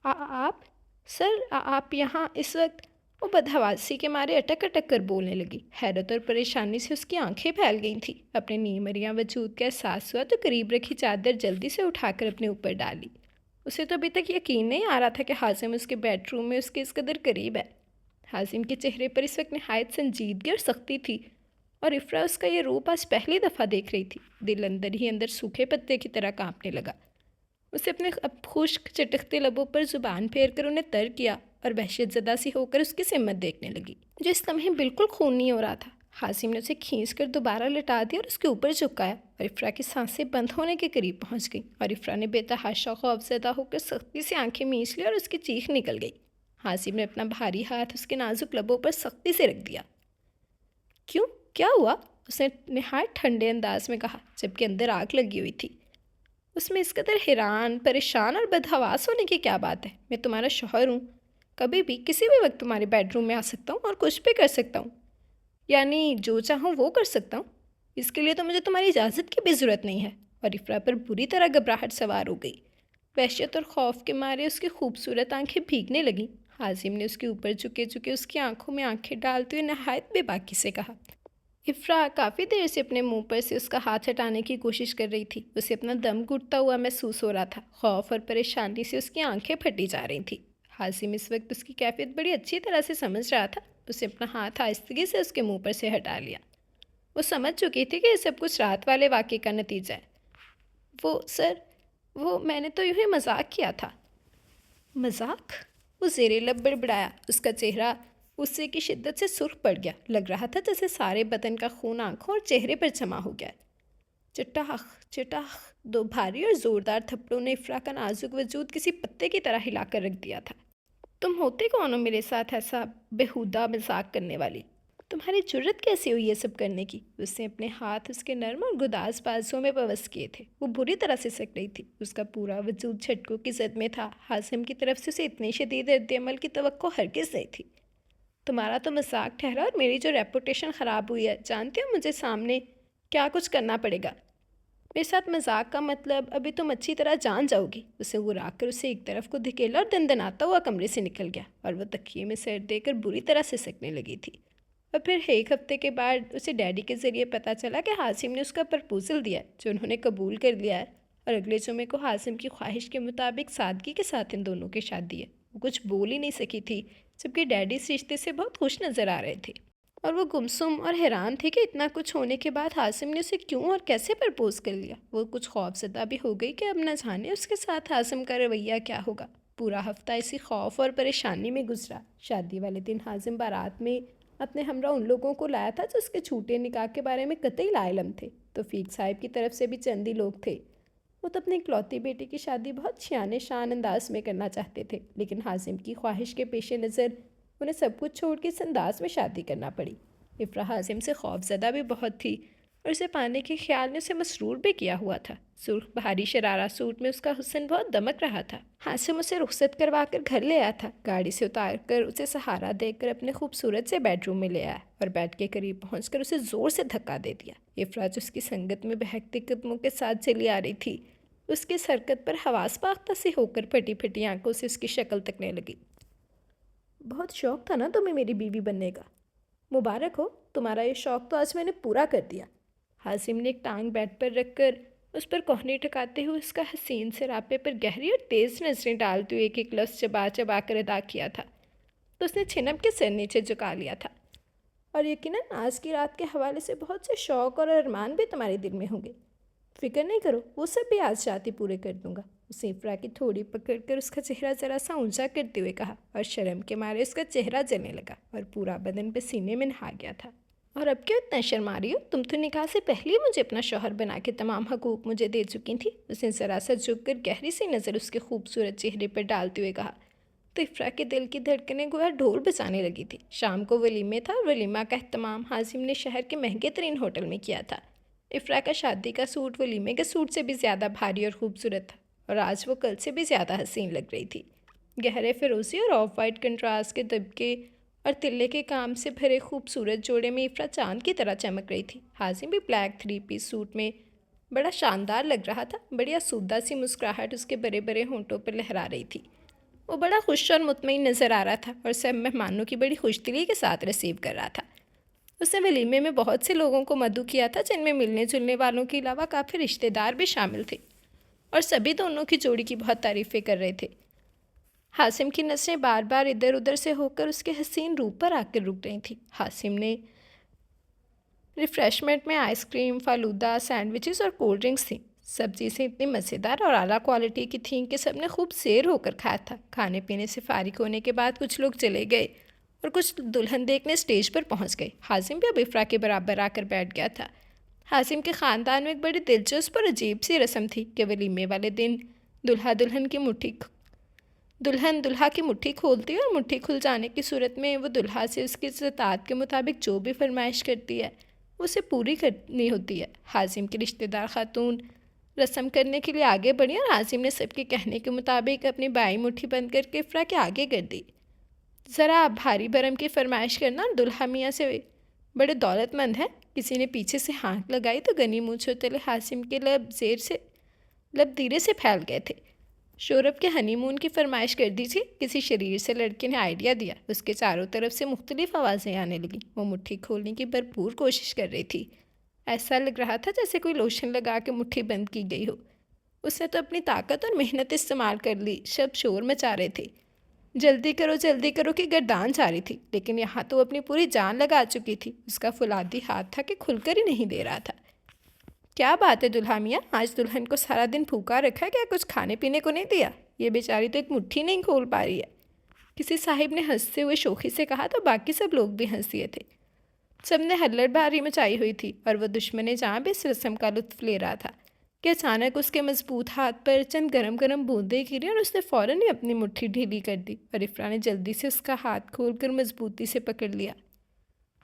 आप सर, आप यहाँ इस वक्त? वो बदहवासी के मारे अटक अटक कर बोलने लगी। हैरत और परेशानी से उसकी आंखें फैल गई थीं। अपने नीमरियाँ वजूद का एहसास हुआ तो करीब रखी चादर जल्दी से उठाकर अपने ऊपर डाली। उसे तो अभी तक यकीन नहीं आ रहा था कि हासिम उसके बेडरूम में उसके इस कदर करीब है। हासिम के चेहरे पर इस वक्त नहायत संजीदगी और सख्ती थी और इफ्रा उसका ये रूप आज पहली दफ़ा देख रही थी। दिल अंदर ही अंदर सूखे पत्ते की तरह कांपने लगा। उसे अपने अब खुश्क चटकते लबों पर जुबान फेर कर उन्हें तर किया और वहशत ज़दा सी होकर उसकी सिमत देखने लगी जो इस लम्हे बिल्कुल खून नहीं हो रहा था। हासिम ने उसे खींच कर दोबारा लिटा दिया और उसके ऊपर झुकाया और इफ्रा की सांसें बंद होने के करीब पहुंच गई और इफ्रा ने बेतहाशा खौफज़दा होकर सख्ती से आंखें मींच ली और उसकी चीख निकल गई। हासिम ने अपना भारी हाथ उसके नाजुक लबों पर सख्ती से रख दिया। क्यों, क्या हुआ? उसने नहायत ठंडे अंदाज में कहा जबकि अंदर आग लगी हुई थी। उसमें इस कदर हैरान, परेशान और बदहवास होने की क्या बात है? मैं तुम्हारा शौहर हूँ, कभी भी किसी भी वक्त तुम्हारे बेडरूम में आ सकता हूँ और कुछ भी कर सकता हूँ, यानी जो चाहूँ वो कर सकता हूँ। इसके लिए तो मुझे तुम्हारी इजाज़त की भी ज़रूरत नहीं है। और इफ्रा पर बुरी तरह घबराहट सवार हो गई। वहशत और खौफ के मारे उसकी खूबसूरत आंखें भीगने लगीं। हाजिम ने उसके ऊपर झुके झुके उसकी आंखों में आंखें डालते हुए नहायत बेबाकी से कहा। इफ्रा काफ़ी देर से अपने मुंह पर से उसका हाथ हटाने की कोशिश कर रही थी। उसे अपना दम घुटता हुआ महसूस हो रहा था। खौफ और परेशानी से उसकी आंखें फटी जा रही थी। हासिम इस वक्त उसकी कैफियत बड़ी अच्छी तरह से समझ रहा था। उसे अपना हाथ आहिस्तगी से उसके मुंह पर से हटा लिया। वो समझ चुकी थी कि ये सब कुछ रात वाले वाक़े का नतीजा है। वो सर, वो मैंने तो यूँ ही मजाक किया था। मजाक? वो ज़ेरे लब बड़बड़ाया। उसका चेहरा गुस्से की शिद्दत से सुर्ख पड़ गया। लग रहा था जैसे सारे बदन का खून आंखों और चेहरे पर जमा हो गया। चटाख चटाख दो भारी और ज़ोरदार थप्पड़ों ने इफ्रा का नाजुक वजूद किसी पत्ते की तरह हिलाकर रख दिया था। तुम होते कौन हो मेरे साथ ऐसा बेहुदा मजाक करने वाली? तुम्हारी जुर्रत कैसी हुई ये सब करने की? उसने अपने हाथ उसके नर्म और गुदाज बाजुओं में बवस किए थे। वो बुरी तरह से सक रही थी। उसका पूरा वजूद झटकों की जद में था। हासिम की तरफ से उसे इतनी शदीद रद्द-ए-अमल की तवक्को हरगिज़ नहीं थी। तुम्हारा तो मजाक ठहरा और मेरी जो रेपुटेशन ख़राब हुई है, जानते हो मुझे सामने क्या कुछ करना पड़ेगा। मेरे साथ मजाक का मतलब अभी तुम अच्छी तरह जान जाओगी। उसे गुरा कर उसे एक तरफ को धकेला और दंदनाता हुआ कमरे से निकल गया और वह तकिए में सिर देकर बुरी तरह से सकने लगी थी। और फिर एक हफ्ते के बाद उसे डैडी के ज़रिए पता चला कि हासिम ने उसका प्रपोज़ल दिया जो उन्होंने कबूल कर लिया है और अगले जुमे को हासिम की ख्वाहिश के मुताबिक सादगी के साथ इन दोनों की शादी है। वो कुछ बोल ही नहीं सकी थी जबकि डैडी इस रिश्ते से बहुत खुश नज़र आ रहे थे और वो गुमसुम और हैरान थे कि इतना कुछ होने के बाद हासिम ने उसे क्यों और कैसे प्रपोज़ कर लिया। वो कुछ खौफज़दा भी हो गई कि अब न जाने उसके साथ हासिम का रवैया क्या होगा। पूरा हफ्ता इसी खौफ और परेशानी में गुजरा। शादी वाले दिन हासिम बारात में अपने हमरा उन लोगों को लाया था जो उसके छूटे निकाह के बारे में कतई लाइलम थे। तौफीक साहिब की तरफ से भी चंद ही लोग थे। वो तो अपनी इकलौती बेटी की शादी बहुत शान शान अंदाज में करना चाहते थे, लेकिन हासिम की ख्वाहिश के पेश नज़र उन्हें सब कुछ छोड़ के इस अंदाज में शादी करना पड़ी। इफ्रा हासिम से खौफज़दा भी बहुत थी और उसे पाने के ख्याल ने उसे मसरूर भी किया हुआ था। सुर्ख भारी शरारा सूट में उसका हुस्न बहुत दमक रहा था। हासिम उसे रुखसत करवा कर घर ले आया था। गाड़ी से उतार कर उसे सहारा देकर अपने खूबसूरत से बेडरूम में ले आया और बेड के करीब पहुंचकर उसे ज़ोर से धक्का दे दिया। इफ्रा जो उसकी संगत में बहकते कदमों के साथ चली आ रही थी, उसकी सरकत पर हवास पाख्ता से होकर फटी फटी आंखों से उसकी शक्ल तकने लगी। बहुत शौक था ना तुम्हें मेरी बीवी बनने का? मुबारक हो, तुम्हारा ये शौक़ तो आज मैंने पूरा कर दिया। हासिम ने एक टांग बेड पर रखकर उस पर कोहनी टकाते हुए उसका हसीन सिरापे पर गहरी और तेज़ नजरें डालते हुए एक एक लफ्ज़ चबा चबा कर अदा किया था तो उसने छिनप के सिर नीचे झुका लिया था। और यकीनन आज की रात के हवाले से बहुत से शौक़ और अरमान भी तुम्हारे दिल में होंगे। फिक्र नहीं करो, वो सब भी आज चाहती पूरे कर दूंगा। उसने इफ्रा की थोड़ी पकड़कर उसका चेहरा ज़रा सा ऊंचा करते हुए कहा और शर्म के मारे उसका चेहरा जलने लगा और पूरा बदन पसीने में नहा गया था। और अब क्यों इतना शर्मा रही हो? तुम तो निकाह से पहले ही मुझे अपना शौहर बना के तमाम हकूक़ मुझे दे चुकी थी। उसने ज़रा सा झुक कर गहरी सी नज़र उसके खूबसूरत चेहरे पर डालते हुए कहा तो इफ्रा के दिल की धड़कनें गोया ढोल बजाने लगी थी। शाम को वलीमे था और वलीमा का एहतमाम हासिम ने शहर के महंगे तरीन होटल में किया था। इफ़रा का शादी का सूट वलीमे के सूट से भी ज़्यादा भारी और खूबसूरत था और आज वो कल से भी ज़्यादा हसीन लग रही थी। गहरे फिरोज़ी और ऑफ वाइट कंट्रास्ट के दबके और तिल्ले के काम से भरे खूबसूरत जोड़े में इफ़रा चांद की तरह चमक रही थी। हाजिम भी ब्लैक 3 पीस सूट में बड़ा शानदार लग रहा था। बड़ी आसूदा सी मुस्कुराहट उसके बड़े बड़े होंठों पर लहरा रही थी। वो बड़ा खुश और मुतमईन नज़र आ रहा था और सब मेहमानों की बड़ी खुशदिली के साथ रिसीव कर रहा था। उसने वलीमे में बहुत से लोगों को मदऊ किया था, जिनमें मिलने जुलने वालों के अलावा काफ़ी रिश्तेदार भी शामिल थे और सभी दोनों की जोड़ी की बहुत तारीफ़ें कर रहे थे। हासिम की नज़रें बार बार इधर उधर से होकर उसके हसीन रूप पर आकर रुक रही थी। हासिम ने रिफ़्रेशमेंट में आइसक्रीम, फालूदा, सैंडविचेस और कोल्ड ड्रिंक्स थी। सब चीज़ें इतनी मज़ेदार और आला क्वालिटी की थीं कि सब ने खूब सैर होकर खाया था। खाने पीने से फारिग होने के बाद कुछ लोग चले गए और कुछ दुल्हन देखने स्टेज पर पहुंच गए। हासिम भी अब इफ़रा के बराबर आकर बैठ गया था। हासिम के ख़ानदान में एक बड़ी दिलचस्प और अजीब सी रस्म थी कि वलीमे वाले दिन दुल्हन दुल्हा की मुट्ठी खोलती है और मुट्ठी खुल जाने की सूरत में वो दुल्हा से उसकी इस्तात के मुताबिक जो भी फरमाइश करती है उसे पूरी करनी होती है। हासिम की रिश्तेदार खातून रस्म करने के लिए आगे बढ़ी और हासिम ने सबके कहने के मुताबिक अपनी बाई मुट्ठी बंद करके इफ़रा के आगे कर दी। ज़रा भारी भरम की फरमाइश करना, दुल्हा मियाँ से बड़े दौलतमंद हैं। किसी ने पीछे से हाँक लगाई तो गनी मूँछों तले हासिम के लब धीरे से फैल गए थे। शोरब के हनीमून की फरमाइश कर दी थी। किसी शरीर से लड़के ने आइडिया दिया। उसके चारों तरफ से मुख्तलिफ आवाज़ें आने लगीं। वो मुट्ठी खोलने की भरपूर कोशिश कर रही थी। ऐसा लग रहा था जैसे कोई लोशन लगा के मुट्ठी बंद की गई हो। उसने तो अपनी ताकत और मेहनत इस्तेमाल कर ली। सब शोर मचा रहे थे, जल्दी करो कि गर्दान जा रही थी, लेकिन यहाँ तो अपनी पूरी जान लगा चुकी थी। उसका फुलादी हाथ था कि खुलकर ही नहीं दे रहा था। क्या बात है दुल्हा मियाँ, आज दुल्हन को सारा दिन भूखा रखा है क्या? कुछ खाने पीने को नहीं दिया? ये बेचारी तो एक मुट्ठी नहीं खोल पा रही है। किसी साहिब ने हंसते हुए शोखी से कहा तो बाकी सब लोग भी हंस दिए थे। सब ने हल्लड़ बारी मचाई हुई थी और वह दुश्मन जहाँ भी इस रस्म का लुत्फ ले रहा था कि अचानक उसके मजबूत हाथ पर चंद गरम गरम बूंदें गिरी और उसने फ़ौरन ही अपनी मुट्ठी ढीली कर दी और इफ़रा ने जल्दी से उसका हाथ खोलकर मजबूती से पकड़ लिया।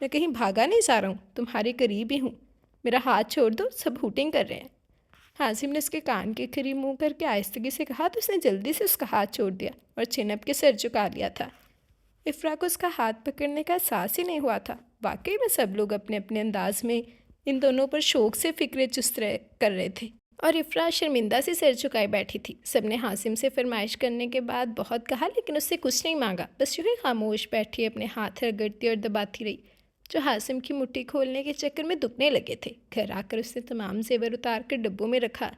मैं कहीं भागा नहीं जा रहा हूँ, तुम्हारे करीब ही हूँ, मेरा हाथ छोड़ दो, सब हूटिंग कर रहे हैं। हासिम ने उसके कान के करीब मुँह करके आहिस्तगी से कहा तो उसने जल्दी से उसका हाथ छोड़ दिया और छिनप के सर झुका लिया था। इफ़रा को उसका हाथ पकड़ने का एहसास ही नहीं हुआ था। वाकई में सब लोग अपने अपने अंदाज में इन दोनों पर शौक से फ़िक्र चुस्त कर रहे थे और इफ़रा शर्मिंदा सी सिर झुकाए बैठी थी। सब ने हासिम से फरमाइश करने के बाद बहुत कहा, लेकिन उससे कुछ नहीं मांगा। बस यूँ ही खामोश बैठी अपने हाथ रगड़ती और दबाती रही, जो हासिम की मुट्ठी खोलने के चक्कर में दुखने लगे थे। घर आकर उसने तमाम जेवर उतार कर डब्बों में रखा,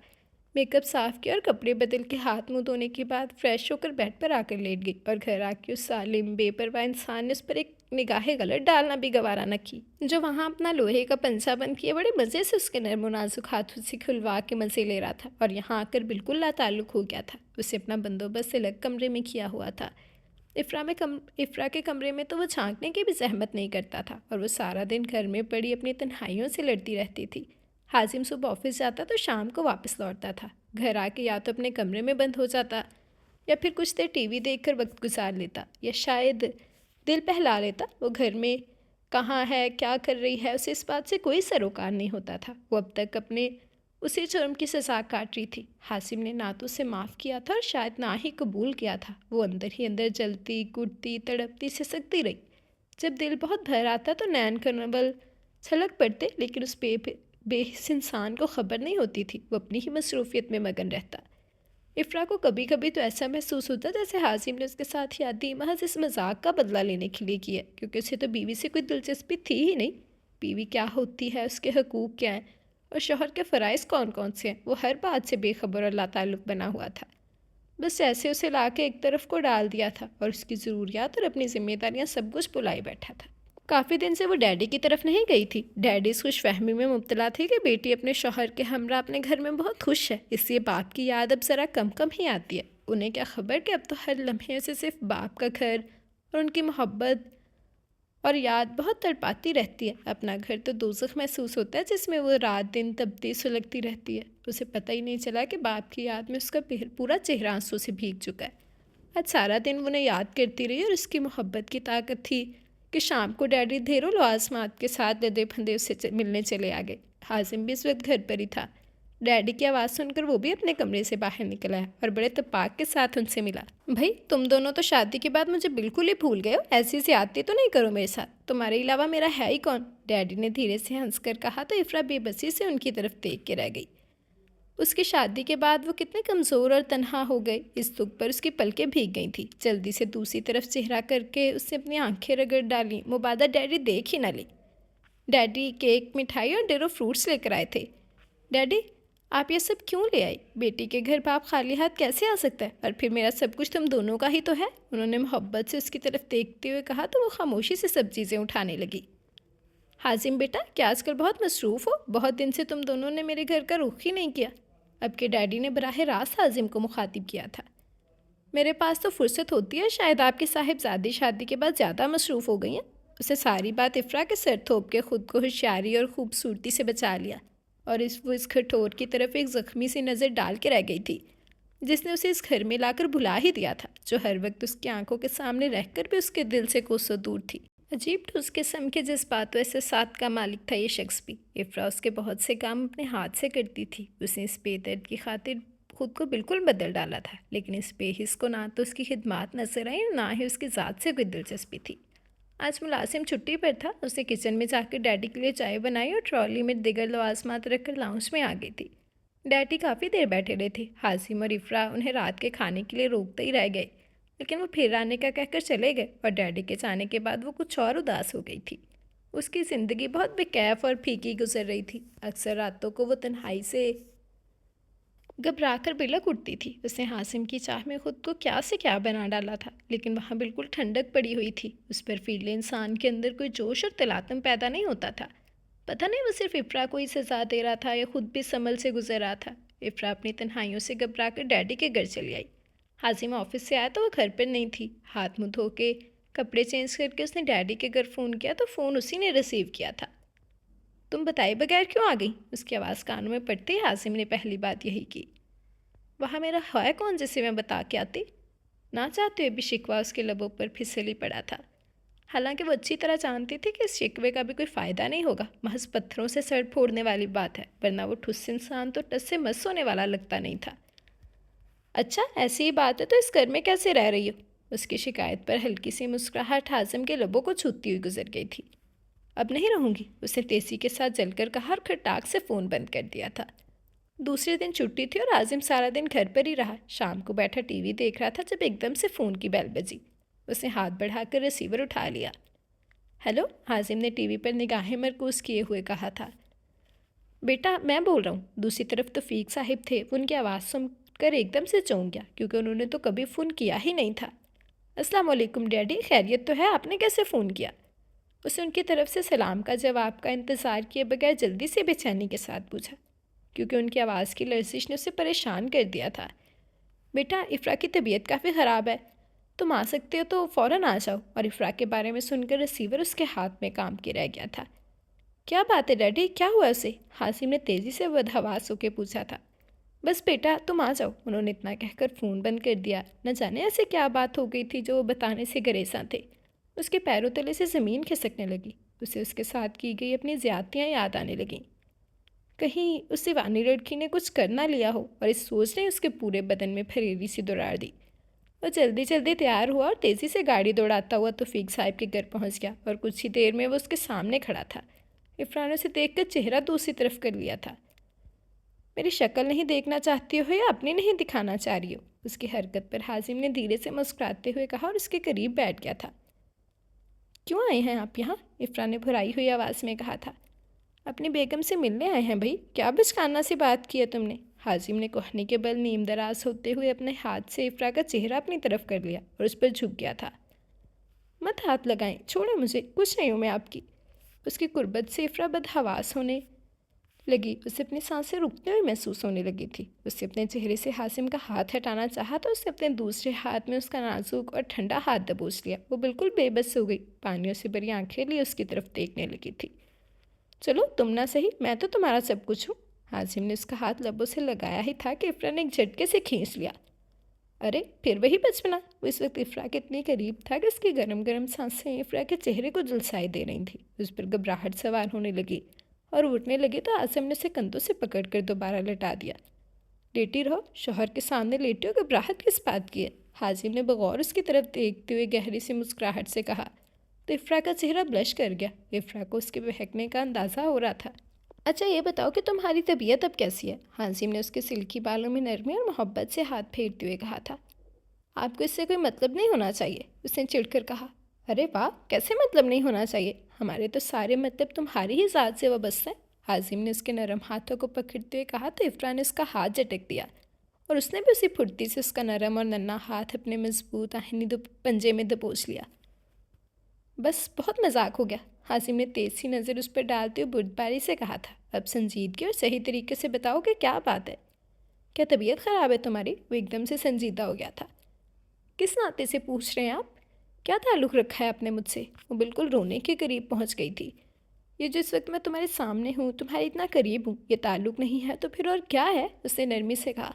मेकअप साफ़ किया और कपड़े बदल के हाथ मुँह धोने के बाद फ्रेश होकर बेड पर आकर लेट गई और घर आके उस सालिम बेपरवाह इंसान ने उस पर एक निगाह गलत डालना भी गवारा न की, जो वहाँ अपना लोहे का पंसा बंद किए बड़े मज़े से उसके नर्म नाजुक हाथों से खुलवा के मज़े ले रहा था और यहाँ आकर बिल्कुल लाताल्लुक़ हो गया था। उसे अपना बंदोबस्त अलग कमरे में किया हुआ था। इफ़रा के कमरे में तो वो झांकने की भी जहमत नहीं करता था और वो सारा दिन घर में पड़ी अपनी तन्हाइयों से लड़ती रहती थी। हाजिम सुबह ऑफिस जाता तो शाम को वापस लौटता था। घर आके या तो अपने कमरे में बंद हो जाता या फिर कुछ देर टीवी देखकर वक्त गुजार लेता या शायद दिल बहला लेता। वो घर में कहाँ है, क्या कर रही है, उसे इस बात से कोई सरोकार नहीं होता था। वो अब तक अपने उसी जुर्म की सज़ा काट रही थी। हासिम ने ना तो उसे माफ़ किया था और शायद ना ही कबूल किया था। वो अंदर ही अंदर जलती, कुटती, तड़पती, सिसकती रही। जब दिल बहुत भर आता तो नैन कनवल छलक पड़ते, लेकिन उस बेहिस इंसान को खबर नहीं होती थी। वो अपनी ही मसरूफियत में मगन रहता। इफ़रा को कभी कभी तो ऐसा महसूस होता जैसे हासिम ने उसके साथ शादी महज इस मजाक का बदला लेने के लिए किया, क्योंकि उसे तो बीवी से कोई दिलचस्पी थी ही नहीं। बीवी क्या होती है, उसके हकूक़ क्या हैं और शोहर के फ़राइज़ कौन कौन से हैं, वो हर बात से बेखबर और लाताल्लुक़ बना हुआ था। बस ऐसे उसे ला के एक तरफ को डाल दिया था और उसकी ज़रूरियात और अपनी ज़िम्मेदारियाँ सब कुछ भुलाए बैठा था। काफ़ी दिन से वो डैडी की तरफ नहीं गई थी। डैडी इस खुशफहमी में मुब्तला थे कि बेटी अपने शौहर के हमरा अपने घर में बहुत खुश है, इसलिए बाप की याद अब ज़रा कम कम ही आती है। उन्हें क्या खबर कि अब तो हर लम्हे से सिर्फ बाप का घर और उनकी मोहब्बत और याद बहुत तड़पाती रहती है। अपना घर तो दोज़ख महसूस होता है जिसमें वो रात दिन तपती सुलगती रहती है। उसे पता ही नहीं चला कि बाप की याद में उसका पूरा चेहरा आंसू से भीग चुका है। आज सारा दिन वो उन्हें याद करती रही और उसकी मोहब्बत की ताकत थी कि शाम को डैडी ढेरों लवाज़मात के साथ लदे फंदे उससे मिलने चले आ गए। हाजिम भी इस वक्त घर पर ही था। डैडी की आवाज़ सुनकर वो भी अपने कमरे से बाहर निकल आया और बड़े तपाक के साथ उनसे मिला। भाई, तुम दोनों तो शादी के बाद मुझे बिल्कुल ही भूल गए हो। ऐसी ज्यादती तो नहीं करो मेरे साथ। तुम्हारे अलावा मेरा है ही कौन? डैडी ने धीरे से हंसकर कहा तो इफ्रा बेबसी से उनकी तरफ देख के रह गई। उसकी शादी के बाद वो कितने कमज़ोर और तन्हा हो गए, इस दुख पर उसकी पलकें भीग गई थी। जल्दी से दूसरी तरफ चेहरा करके उसने अपनी आंखें रगड़ डाली। मुबादा डैडी देख ही ना ली। डैडी केक, मिठाई और ढेरों फ्रूट्स लेकर आए थे। डैडी, आप ये सब क्यों ले आई? बेटी के घर बाप खाली हाथ कैसे आ सकता है? और फिर मेरा सब कुछ तुम दोनों का ही तो है। उन्होंने मोहब्बत से उसकी तरफ देखते हुए कहा तो वो खामोशी से सब चीज़ें उठाने लगी। हाजिम बेटा, क्या आजकल बहुत मसरूफ़ हो? बहुत दिन से तुम दोनों ने मेरे घर का रुख ही नहीं किया। अब के डैडी ने बराह रास्त हाजिम को मुखातिब किया था। मेरे पास तो फुर्सत होती है, शायद आपकी साहिबजादी शादी के बाद ज़्यादा मसरूफ़ हो गई हैं। उसे सारी बात इफ्रा के सर थोप के खुद को होशियारी और खूबसूरती से बचा लिया और इस खटोर की तरफ एक ज़ख्मी सी नज़र डाल के रह गई थी, जिसने उसे इस घर में लाकर भुला ही दिया था, जो हर वक्त उसकी आंखों के सामने रहकर भी उसके दिल से कोसों दूर थी। अजीब ठूस किस्म के जज्बातों ऐसे साथ का मालिक था ये शख्स भी। इफ्रा उसके बहुत से काम अपने हाथ से करती थी। उसने इस बेदर्द की खातिर खुद को बिल्कुल बदल डाला था, लेकिन इस बेहिस को ना तो उसकी खिदमात नजर आई, ना ही उसकी ज़ात से कोई दिलचस्पी थी। आज मुलाजिम छुट्टी पर था। उसने किचन में जाकर डैडी के लिए चाय बनाई और ट्रॉली में दिगर लवाजमात रखकर लाउंज में आ गई थी। डैडी काफ़ी देर बैठे रहे थे। हाजिम और इफ्रा उन्हें रात के खाने के लिए रोकते ही रह गए, लेकिन वो फिर आने का कहकर चले गए और डैडी के जाने के बाद वो कुछ और उदास हो गई थी। उसकी ज़िंदगी बहुत बेकैफ और फीकी गुजर रही थी। अक्सर रातों को वो तन्हाई से घबरा कर बिलक उठती थी। उसने हासिम की चाह में खुद को क्या से क्या बना डाला था, लेकिन वहाँ बिल्कुल ठंडक पड़ी हुई थी। उस पर फीले इंसान के अंदर कोई जोश और तलातम पैदा नहीं होता था। पता नहीं वो सिर्फ इफ्रा को ही सजा दे रहा था या खुद भी संभल से गुजर रहा था। इफ्रा अपनी तन्हाइयों से घबरा कर डैडी के घर चली आई। हाजिम ऑफिस से आया तो वो घर पर नहीं थी। हाथ मुँह धो के कपड़े चेंज करके उसने डैडी के घर फ़ोन किया तो फ़ोन उसी ने रिसीव किया था। तुम बताए बगैर क्यों आ गई? उसकी आवाज़ कानों में पड़ते ही हाजिम ने पहली बात यही की। वहाँ मेरा है कौन जिसे मैं बता के आती? ना चाहते हुए भी शिकवा उसके लबों पर फिसली पड़ा था। हालांकि वो अच्छी तरह जानती थी कि इस शिकवे का भी कोई फ़ायदा नहीं होगा। महज पत्थरों से सर फोड़ने वाली बात है, वरना वो ठुस इंसान तो टस से मस होने वाला लगता नहीं था। अच्छा, ऐसी ही बात है तो इस घर में कैसे रह रही हो? उसकी शिकायत पर हल्की सी मुस्कुराहट हाजिम के लबों को छूती हुई गुजर गई थी। अब नहीं रहूंगी, उसने तेजी के साथ जलकर कहा और खटाक से फ़ोन बंद कर दिया था। दूसरे दिन छुट्टी थी और हाजिम सारा दिन घर पर ही रहा। शाम को बैठा टीवी देख रहा था जब एकदम से फ़ोन की बेल बजी। उसने हाथ बढ़ाकर रिसीवर उठा लिया। हेलो, हाजिम ने टीवी पर निगाहें मरकूज़ किए हुए कहा था। बेटा, मैं बोल रहा हूँ। दूसरी तरफ तो फ़ीक साहिब थे। वो उनकी आवाज़ सुनकर एकदम से चौंक गया, क्योंकि उन्होंने तो कभी फ़ोन किया ही नहीं था। अस्सलाम वालेकुम डैडी, खैरियत तो है? आपने कैसे फ़ोन किया? उसने उनकी तरफ से सलाम का जवाब का इंतज़ार किए बगैर जल्दी से बेचैनी के साथ पूछा, क्योंकि उनकी आवाज़ की लर्जिश ने उसे परेशान कर दिया था। बेटा, इफ़्रा की तबीयत काफ़ी ख़राब है। तुम आ सकते हो तो फ़ौरन आ जाओ। और इफ़्रा के बारे में सुनकर रिसीवर उसके हाथ में काम के रह गया था। क्या बात है डैडी, क्या हुआ उसे? हासिम ने तेज़ी से बदहवास होकर पूछा था। बस बेटा, तुम आ जाओ। उन्होंने इतना कहकर फ़ोन बंद कर दिया। न जाने ऐसे क्या बात हो गई थी जो वो बताने से गरेसा थे। उसके पैरों तले से ज़मीन खिसकने लगी। उसे उसके साथ की गई अपनी ज़्यादतियाँ याद आने लगीं। कहीं उस दीवानी लड़की ने कुछ कर ना लिया हो, और इस सोच ने उसके पूरे बदन में फरेरी सी दौड़ाड़ दी। वह जल्दी जल्दी तैयार हुआ और तेज़ी से गाड़ी दौड़ाता हुआ तौफीक साहब के घर पहुंच गया, और कुछ ही देर में वो उसके सामने खड़ा था। इफ़रान ने उसे देखकर चेहरा दूसरी तरफ कर लिया था। मेरी शक्ल नहीं देखना चाहती हो या अपनी नहीं दिखाना चाह रही हो? उसकी हरकत पर हाजिम ने धीरे से मुस्कुराते हुए कहा और उसके करीब बैठ गया था। क्यों आए हैं आप यहाँ? इफ़रान ने भुराई हुई आवाज़ में कहा था। अपनी बेगम से मिलने आए हैं भाई। क्या बचकाना सी बात की है तुमने? हाजिम ने कोहनी के बल नीम दराज होते हुए अपने हाथ से इफ़रा का चेहरा अपनी तरफ कर लिया और उस पर झुक गया था। मत हाथ लगाएं, छोड़े मुझे, कुछ नहीं हूँ मैं आपकी। उसकी कुर्बत से इफ़रा बदहवास होने लगी। उसे अपनी सांसें रुकते हुए महसूस होने लगी थी। उससे अपने चेहरे से हासिम का हाथ हटाना चाहा तो उसने अपने दूसरे हाथ में उसका नाजुक और ठंडा हाथ दबोच लिया। वो बिल्कुल बेबस हो गई, पानियों से भरी आंखें लिए उसकी तरफ देखने लगी थी। चलो तुम ना सही, मैं तो तुम्हारा सब कुछ हूँ। हासिम ने उसका हाथ लबों से लगाया ही था कि इफ़रा ने एक झटके से खींच लिया। अरे फिर वही बचपना। वो इस वक्त इफ़रा के इतनी करीब था कि उसकी गर्म गर्म सांसें इफ़रा के चेहरे को झुलसाई दे रही थी। उस पर घबराहट सवार होने लगी। और उठने लगे तो आसिम ने उसे कंधों से पकड़कर दोबारा लेटा दिया। लेटी रहो, शौहर के सामने लेटे हो, घबराहट किस बात की है? हाजिम ने बगौर उसकी तरफ देखते हुए गहरी सी मुस्कुराहट से कहा। तो इफ्रा का चेहरा ब्लश कर गया। इफ्रा को उसके बहकने का अंदाज़ा हो रहा था। अच्छा ये बताओ कि तुम्हारी तबीयत अब कैसी है? हाजिम ने उसके सिल्की बालों में नरमी और मोहब्बत से हाथ फेरते हुए कहा था। आपको इससे कोई मतलब नहीं होना चाहिए, उसने चिढ़कर कहा। अरे वाह, कैसे मतलब नहीं होना चाहिए? हमारे तो सारे मतलब तुम्हारी ही ज़ात से वाबस्ता है। हाजिम ने उसके नरम हाथों को पकड़ते हुए कहा तो इफ्रा ने उसका हाथ झटक दिया और उसने भी उसी फुर्ती से उसका नरम और नन्हा हाथ अपने मजबूत आहनी पंजे में दबोच लिया। बस बहुत मजाक हो गया, हासिम ने तेज सी नज़र उस पर डालते हुए बुर्दबारी से कहा था। अब संजीदगी और सही तरीके से बताओ कि क्या बात है? क्या तबीयत ख़राब है तुम्हारी? वो एकदम से संजीदा हो गया था। किस नाते से पूछ रहे हैं आप? क्या ताल्लुक़ रखा है आपने मुझसे? वो बिल्कुल रोने के करीब पहुंच गई थी। ये जिस वक्त मैं तुम्हारे सामने हूँ, तुम्हारे इतना करीब हूँ, ये ताल्लुक़ नहीं है तो फिर और क्या है? उसने नरमी से कहा।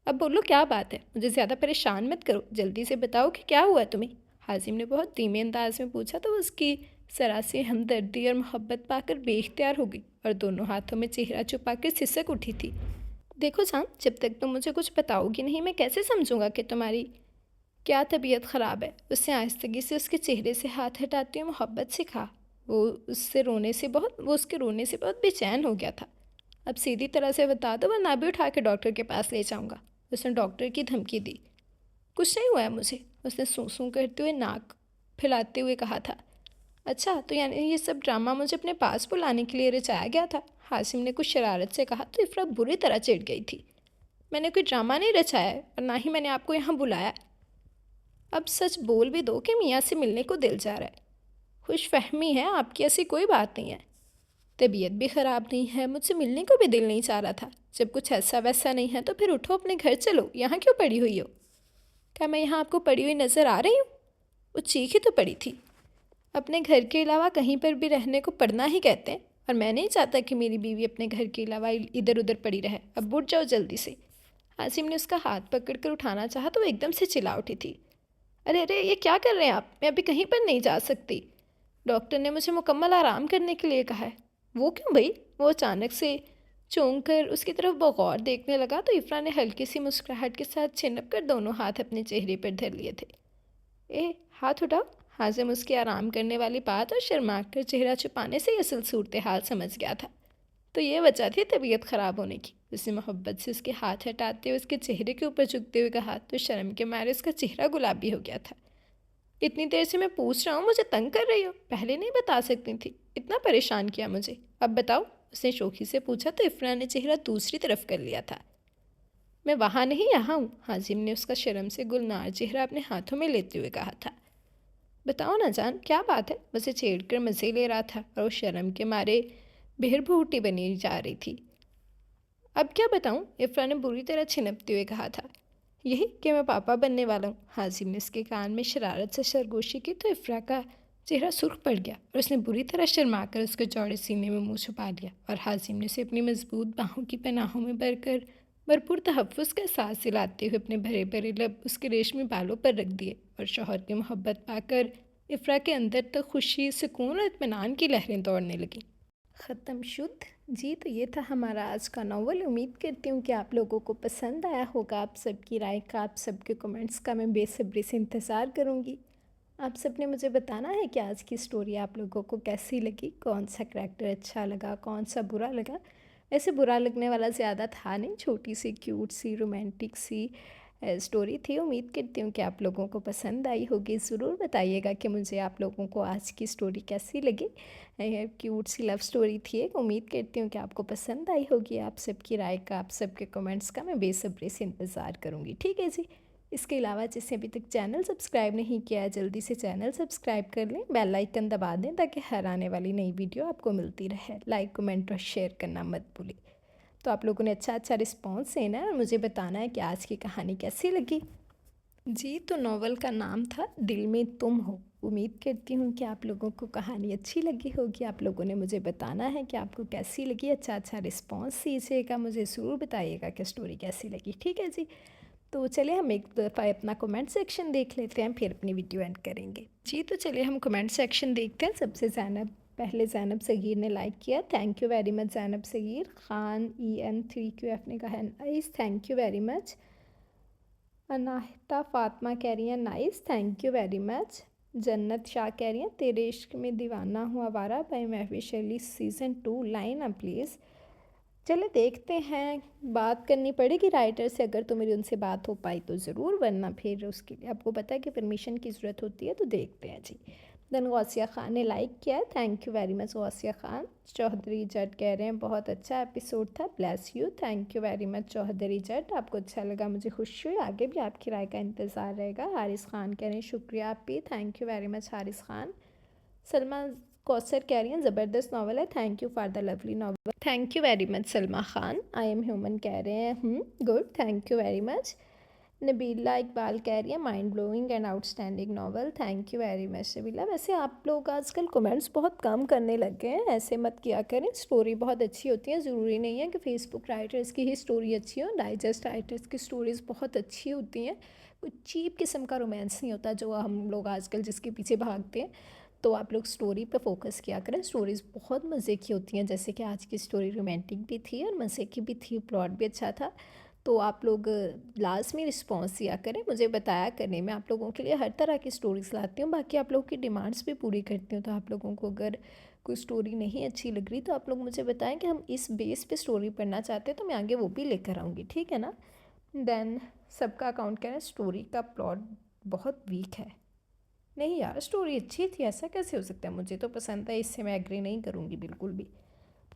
अब बोलो क्या बात है, मुझे ज़्यादा परेशान मत करो, जल्दी से बताओ कि क्या हुआ तुम्हें? हाजिम ने बहुत धीमे अंदाज में पूछा तो उसकी सरासी हमदर्दी और मोहब्बत पाकर बेख्तियार हो गई और दोनों हाथों में चेहरा छुपाकर सिसक उठी थी। देखो जान, जब तक तुम मुझे कुछ बताओगी नहीं मैं कैसे समझूंगा कि तुम्हारी क्या तबीयत ख़राब है? उसने आहिस्तगी से उसके चेहरे से हाथ हटाते हुए मोहब्बत से कहा। वो उसके रोने से बहुत बेचैन हो गया था। अब सीधी तरह से बता दो वरना भी उठा के डॉक्टर के पास ले जाऊंगा, उसने डॉक्टर की धमकी दी। कुछ नहीं हुआ है मुझे, उसने सूं सूं करते हुए नाक फैलाते हुए कहा था। अच्छा, तो यानी ये सब ड्रामा मुझे अपने पास बुलाने के लिए रचाया गया था? हासिम ने कुछ शरारत से कहा तो इफ़रा बुरी तरह चिढ़ गई थी। मैंने कोई ड्रामा नहीं रचाया है और ना ही मैंने आपको यहाँ बुलाया। अब सच बोल भी दो कि मियाँ से मिलने को दिल जा रहा है। खुश फहमी है आपकी, ऐसी कोई बात नहीं है। तबीयत भी ख़राब नहीं है, मुझसे मिलने को भी दिल नहीं चाह रहा था। जब कुछ ऐसा वैसा नहीं है तो फिर उठो अपने घर चलो, यहाँ क्यों पड़ी हुई हो? क्या मैं यहाँ आपको पड़ी हुई नज़र आ रही हूँ? वो चीखी तो पड़ी थी। अपने घर के अलावा कहीं पर भी रहने को पड़ना ही कहते हैं और मैं नहीं चाहता कि मेरी बीवी अपने घर के अलावा इधर उधर पड़ी रहे। अब उठ जाओ जल्दी से। हासिम ने उसका हाथ पकड़कर उठाना चाहा तो वो एकदम से चिल्ला उठी थी। अरे अरे, ये क्या कर रहे हैं आप? मैं अभी कहीं पर नहीं जा सकती। डॉक्टर ने मुझे मुकम्मल आराम करने के लिए कहा है। वो क्यों भाई? वो अचानक से चौंक कर उसकी तरफ बगौर देखने लगा तो इफ़रा ने हल्की सी मुस्कुराहट के साथ छिनक कर दोनों हाथ अपने चेहरे पर धर लिए थे। ए, हाथ उठाओ। हाजिम उसकी आराम करने वाली बात और शर्मा कर चेहरा छुपाने से असल सूरत हाल समझ गया था। तो ये वजह थी तबीयत ख़राब होने की। उसने मोहब्बत से उसके हाथ हटाते हुए उसके चेहरे के ऊपर झुकते हुए कहा तो शर्म के मारे उसका चेहरा गुलाबी हो गया था। इतनी देर से मैं पूछ रहा हूँ, मुझे तंग कर रही हो? पहले नहीं बता सकती थी? इतना परेशान किया मुझे, अब बताओ, उसने शोखी से पूछा तो इफ़रा ने चेहरा दूसरी तरफ कर लिया था। मैं वहाँ नहीं, यहाँ हूँ, हाजिम ने उसका शर्म से गुलनार चेहरा अपने हाथों में लेते हुए कहा था। बताओ ना जान, क्या बात है? उसे छेड़कर मज़े ले रहा था और वो शर्म के मारे बेहरभूटी बनी जा रही थी। अब क्या बताऊँ? इफ़रा ने बुरी तरह छिनपते हुए कहा था। यही कि मैं पापा बनने वाला हूँ। हाजिम ने उसके कान में शरारत से सरगोशी की तो इफ़रा का चेहरा सुर्ख पड़ गया और उसने बुरी तरह शर्माकर उसके चौड़े सीने में मुंह छुपा लिया और हाजिम ने उसे अपनी मजबूत बाहों की पनाहों में भरकर भरपूर तहफ़्फ़ुज़ का एहसास दिलाते हुए अपने भरे भरे लब उसके रेशमी बालों पर रख दिए और शौहर की मोहब्बत पाकर इफ़रा के अंदर तक खुशी, सुकून और इत्मीनान की लहरें दौड़ने लगीं। ख़त्म शुद्ध जी। तो ये था हमारा आज का नावल। उम्मीद करती हूँ कि आप लोगों को पसंद आया होगा। आप सबकी राय का, आप सबके कमेंट्स का मैं बेसब्री से इंतज़ार करूँगी। आप सब ने मुझे बताना है कि आज की स्टोरी आप लोगों को कैसी लगी, कौन सा करैक्टर अच्छा लगा, कौन सा बुरा लगा। ऐसे बुरा लगने वाला ज़्यादा था नहीं, छोटी सी क्यूट सी रोमांटिक सी स्टोरी थी। उम्मीद करती हूँ कि आप लोगों को पसंद आई होगी। ज़रूर बताइएगा कि मुझे आप लोगों को आज की स्टोरी कैसी लगी। क्यूट सी लव स्टोरी थी एक। उम्मीद करती हूँ कि आपको पसंद आई होगी। आप सबकी राय का, आप सबके कमेंट्स का मैं बेसब्री से इंतज़ार करूँगी। ठीक है जी। इसके अलावा जिसने अभी तक चैनल सब्सक्राइब नहीं किया है, जल्दी से चैनल सब्सक्राइब कर लें, बेल आइकन दबा दें ताकि हर आने वाली नई वीडियो आपको मिलती रहे। लाइक, कमेंट और शेयर करना मत भूलें। तो आप लोगों ने अच्छा रिस्पॉन्स देना है और मुझे बताना है कि आज की कहानी कैसी लगी जी। तो नावल का नाम था दिल में तुम हो। उम्मीद करती हूँ कि आप लोगों को कहानी अच्छी लगी होगी। आप लोगों ने मुझे बताना है कि आपको कैसी लगी। अच्छा रिस्पॉन्स दीजिएगा, मुझे ज़रूर बताइएगा कि स्टोरी कैसी लगी। ठीक है जी। तो चलिए हम एक दफ़ा अपना कमेंट सेक्शन देख लेते हैं, फिर अपनी वीडियो एंड करेंगे जी। तो चलिए हम कमेंट सेक्शन देखते हैं। सबसे ज़्यादा पहले ज़ैनब सगीर ने लाइक किया, thank you very much Zainab Sagheer. Khan EN3QF ने कहा nice, thank you very much. Anahita Fatima कह रही हैं nice, thank you very much. Jannat Shah कह रही हैं तेरे इश्क में दीवाना हूँ आवारा by Mahwish Ali season 2 line up please. चले देखते हैं, बात करनी पड़ेगी राइटर से, अगर तो मेरी उनसे बात हो पाई तो ज़रूर, वरना फिर उसके लिए आपको पता है कि परमिशन की ज़रूरत होती है, तो देखते हैं जी। देन गौसिया खान ने लाइक किया है, thank you very much Ghausia Khan. Chaudhary Jat कह रहे हैं बहुत अच्छा एपिसोड था, bless you, thank you very much Chaudhary Jat, आपको अच्छा लगा, मुझे खुशी हुई, आगे भी आपकी राय का इंतज़ार रहेगा। हारिस खान कह रहे हैं शुक्रिया आप भी, thank you very much Haris Khan. Salma Kausar कह रही हैं ज़बरदस्त नावल है, thank you for the lovely novel, thank you very much Salma Khan. I am human कह रहे हैं good, thank you very much. Nabila Iqbal कह रही है mind blowing and outstanding novel, thank you very much Nabila. वैसे आप लोग आजकल कमेंट्स बहुत कम करने लग गए हैं, ऐसे मत किया करें, स्टोरी बहुत अच्छी होती है, ज़रूरी नहीं है कि फेसबुक राइटर्स की ही स्टोरी अच्छी हो, डाइजेस्ट राइटर्स की स्टोरीज़ बहुत अच्छी होती हैं, कोई चीप किस्म का रोमांस नहीं होता जो हम लोग आजकल जिसके पीछे भागते हैं। तो आप लोग स्टोरी पे फोकस किया करें, स्टोरीज़ बहुत मज़े की होती हैं, जैसे कि आज की स्टोरी रोमांटिक भी थी और मज़े की भी थी, प्लॉट भी अच्छा था। तो आप लोग लास्ट में रिस्पॉन्स दिया करें, मुझे बताया करें, मैं आप लोगों के लिए हर तरह की स्टोरीज़ लाती हूँ, बाकी आप लोगों की डिमांड्स भी पूरी करती हूँ। तो आप लोगों को अगर कोई स्टोरी नहीं अच्छी लग रही तो आप लोग मुझे बताएं कि हम इस बेस पे स्टोरी पढ़ना चाहते हैं, तो मैं आगे वो भी लेकर आऊँगी, ठीक है ना। देन सबका अकाउंट कह रहे हैं स्टोरी का प्लॉट बहुत वीक है। नहीं यार, स्टोरी अच्छी थी, ऐसा कैसे हो सकता है, मुझे तो पसंद है, इससे मैं एग्री नहीं करूँगी बिल्कुल भी।